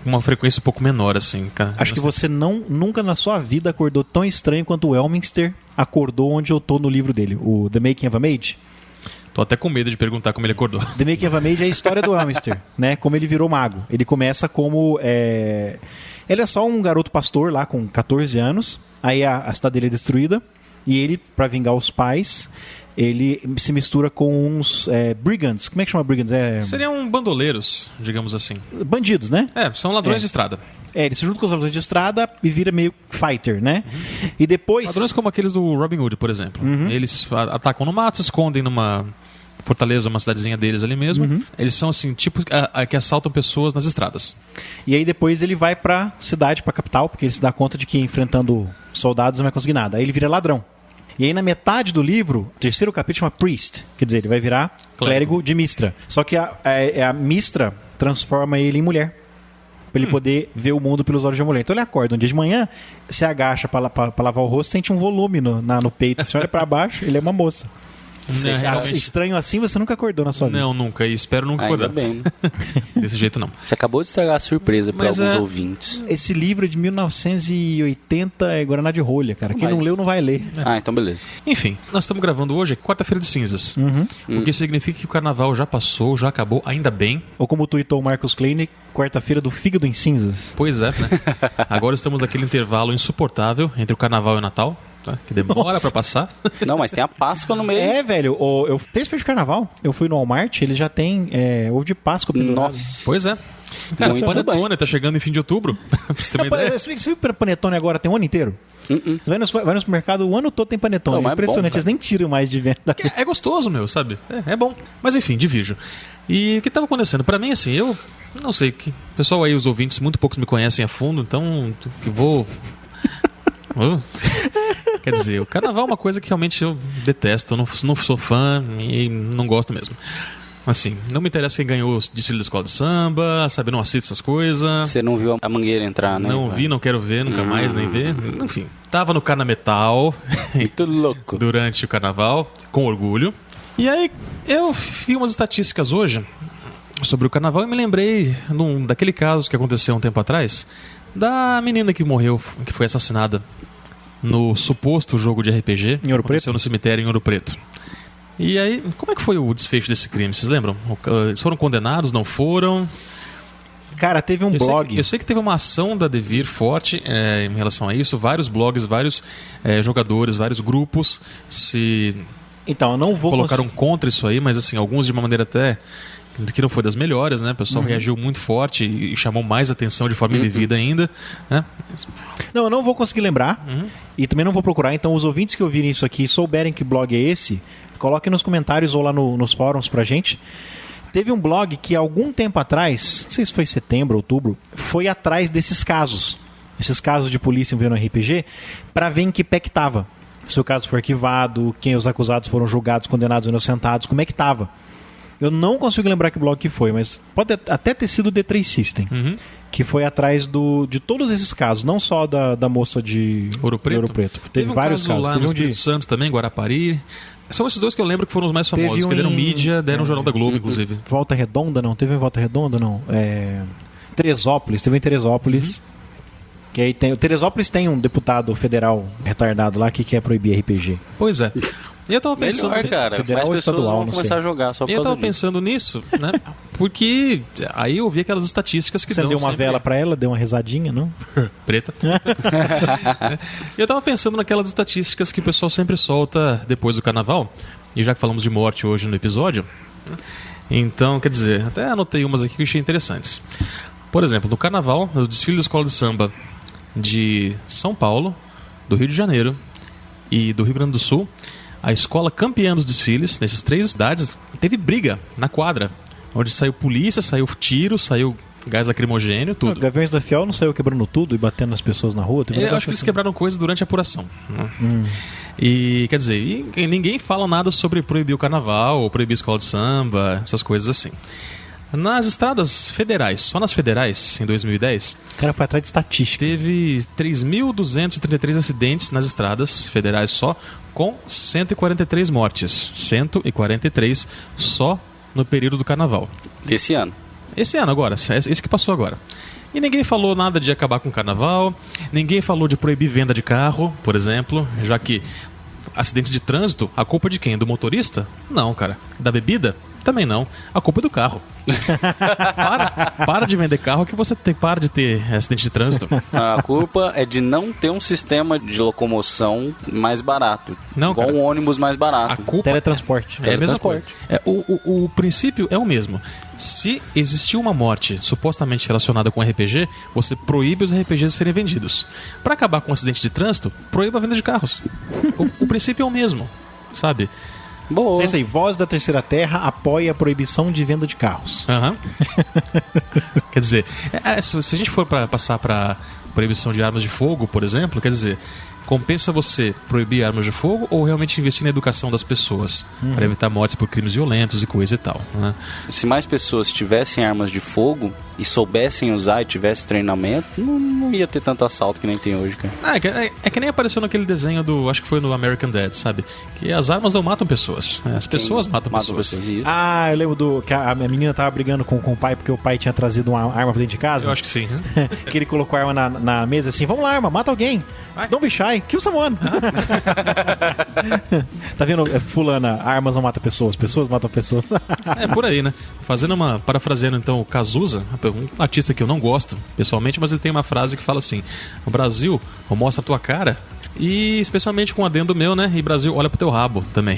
uma frequência um pouco menor, assim, cara. Acho que você nunca na sua vida acordou tão estranho quanto o Elminster acordou onde eu tô no livro dele, o The Making of a Mage. Tô até com medo de perguntar como ele acordou. The Making of a Mage é a história do Elminster, né? Como ele virou mago. Ele começa como... Ele é só um garoto pastor lá com 14 anos. Aí a cidade dele é destruída. E ele, pra vingar os pais, ele se mistura com uns brigands. Como é que chama brigands? Seriam bandoleiros, digamos assim. Bandidos, né? São ladrões de estrada. Ele se junta com os ladrões de estrada e vira meio fighter, né? E depois... Ladrões como aqueles do Robin Hood, por exemplo. Eles atacam no mato, se escondem numa fortaleza, uma cidadezinha deles ali mesmo. Eles são assim, tipo que assaltam pessoas nas estradas. E aí depois ele vai pra cidade, pra capital, porque ele se dá conta de que enfrentando soldados não vai conseguir nada. Aí ele vira ladrão. E aí na metade do livro, o terceiro capítulo chama Priest. Quer dizer, ele vai virar clérigo de Mistra. Só que a Mistra transforma ele em mulher. Pra ele poder ver o mundo pelos olhos de uma mulher. Então ele acorda um dia de manhã, se agacha pra lavar o rosto, sente um volume no peito. Você olha pra baixo, ele é uma moça. Estranho assim, você nunca acordou na sua vida. Não, nunca. E espero nunca Ainda acordar. bem. Desse jeito não. Você acabou de estragar a surpresa para Mas, alguns ouvintes. Esse livro é de 1980, é Guaraná de rolha, cara. Quem não leu não vai ler. Ah, então beleza. Enfim, nós estamos gravando hoje, quarta-feira de cinzas. O que significa que o carnaval já passou, já acabou, ainda bem. Ou como tweetou o Marcos Klein, quarta-feira do fígado em cinzas. Pois é, né? Agora estamos naquele intervalo insuportável entre o carnaval e o Natal, tá? Que demora pra passar. Não, mas tem a Páscoa no meio. Velho, terça-feira de carnaval, eu fui no Walmart, eles já tem ovo de Páscoa pendurado. Nossa. Pois é. Cara, Muito Panetone tá chegando em fim de outubro. Pra você ter uma ideia. Você viu que Panetone agora tem o ano inteiro? Você vai no supermercado, o ano todo tem Panetone. Não, mas é impressionante, bom, eles nem tiram mais de venda. É gostoso, meu, sabe? É bom. Mas enfim, divijo. E o que tava acontecendo? Pra mim, assim, eu não sei. O pessoal aí, os ouvintes, muito poucos me conhecem a fundo, então eu vou... Quer dizer, o carnaval é uma coisa que realmente eu detesto, eu não sou fã e não gosto mesmo. Assim, não me interessa quem ganhou o desfile da escola de samba, sabe, não assisto essas coisas. Você não viu a mangueira entrar, né? Não vi, não quero ver, nunca mais, nem ver. Enfim, tava no Carnametal Muito louco. durante o carnaval, com orgulho. E aí, eu vi umas estatísticas hoje sobre o carnaval e me lembrei daquele caso que aconteceu um tempo atrás, da menina que morreu, que foi assassinada no suposto jogo de RPG. Em Ouro Aconteceu Preto? no cemitério em Ouro Preto. E aí, como é que foi o desfecho desse crime? Vocês lembram? Eles foram condenados, não foram? Cara, teve um blog. Eu sei que teve uma ação da Devir forte em relação a isso. Vários blogs, vários jogadores, vários grupos se Então, eu não vou colocaram contra isso aí, mas assim, alguns de uma maneira até que não foi das melhores, né? O pessoal reagiu muito forte e chamou mais atenção de forma indevida ainda, né? Não, eu não vou conseguir lembrar. E também não vou procurar. Então, os ouvintes que ouvirem isso aqui e souberem que blog é esse, coloquem nos comentários ou lá nos fóruns pra gente. Teve um blog que algum tempo atrás, não sei se foi setembro, outubro, foi atrás desses casos. Esses casos de polícia envolvendo RPG, pra ver em que pé que tava. Se o caso foi arquivado, quem os acusados foram julgados, condenados ou inocentados, como é que tava. Eu não consigo lembrar que blog que foi, mas pode até ter sido o D3 System, que foi atrás de todos esses casos, não só da moça de Ouro Preto. Teve vários caso casos. lá Teve no um de Espírito Santo também, Guarapari. São esses dois que eu lembro que foram os mais famosos, que deram mídia, deram o Jornal da Globo, inclusive. Volta Redonda, não? Teve em Volta Redonda, não? Teresópolis, teve em Teresópolis. Que aí o Teresópolis tem um deputado federal retardado lá que quer proibir RPG. Pois é. E eu tava pensando... Melhor, cara. Federal Mais ou pessoas estadual, vão não começar sei. a jogar só por E eu causa tava disso. pensando nisso, né? Porque aí eu vi aquelas estatísticas que Você dão deu uma sempre- vela pra ela, deu uma rezadinha, não? preta. E eu tava pensando naquelas estatísticas que o pessoal sempre solta depois do carnaval. E já que falamos de morte hoje no episódio, então, quer dizer, até anotei umas aqui que eu achei interessantes. Por exemplo, no carnaval, no desfile da escola de samba de São Paulo, do Rio de Janeiro e do Rio Grande do Sul, a escola campeã dos desfiles, nessas 3 cidades, teve briga na quadra, onde saiu polícia, saiu tiro, saiu gás lacrimogêneo, tudo. Gaviões da Fiel não saiu quebrando tudo e batendo nas pessoas na rua? Eu acho que eles quebraram coisas durante a apuração. Né? E, quer dizer, ninguém fala nada sobre proibir o carnaval, ou proibir a escola de samba, essas coisas assim. Nas estradas federais, só nas federais, em 2010... O cara foi atrás de estatística. Teve 3.233 acidentes nas estradas federais só, com 143 mortes. 143 só no período do carnaval. Desse ano. Esse ano agora, esse que passou agora. E ninguém falou nada de acabar com o carnaval, ninguém falou de proibir venda de carro, por exemplo, já que acidentes de trânsito, a culpa é de quem? Do motorista? Não, cara. Da bebida? Também não. A culpa é do carro. Para de vender carro que você para de ter acidente de trânsito. A culpa é de não ter um sistema de locomoção mais barato. Não, igual cara. Um ônibus mais barato. A culpa Teletransporte. É a mesma coisa. O princípio é o mesmo. Se existiu uma morte supostamente relacionada com RPG, você proíbe os RPGs de serem vendidos. Para acabar com um acidente de trânsito, proíba a venda de carros. O princípio é o mesmo, sabe? Boa. É isso aí, Voz da Terceira Terra apoia a proibição de venda de carros. Quer dizer, se a gente for passar para proibição de armas de fogo, por exemplo, quer dizer, compensa você proibir armas de fogo ou realmente investir na educação das pessoas para evitar mortes por crimes violentos e coisa e tal, né? Se mais pessoas tivessem armas de fogo e soubessem usar e tivessem treinamento, não ia ter tanto assalto que nem tem hoje, cara. É que nem apareceu naquele desenho acho que foi no American Dad, sabe? Que as armas não matam pessoas, né? As pessoas matam pessoas. Eu lembro que a menina tava brigando com o pai porque o pai tinha trazido uma arma pra dentro de casa. Eu acho que sim, né? Que ele colocou a arma na mesa assim, vamos lá, arma, mata alguém. Don't be shy, kill someone. Tá vendo, fulana, armas não matam pessoas, pessoas matam pessoas. É por aí, né? Parafraseando então o Cazuza, um artista que eu não gosto pessoalmente, mas ele tem uma frase que fala assim: o Brasil mostra a tua cara, e especialmente com um adendo meu, né? E Brasil, olha pro teu rabo também.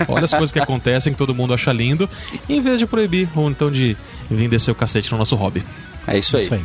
Olha as coisas que acontecem que todo mundo acha lindo, em vez de proibir ou então de vir descer o cacete no nosso hobby. É isso aí. Isso aí.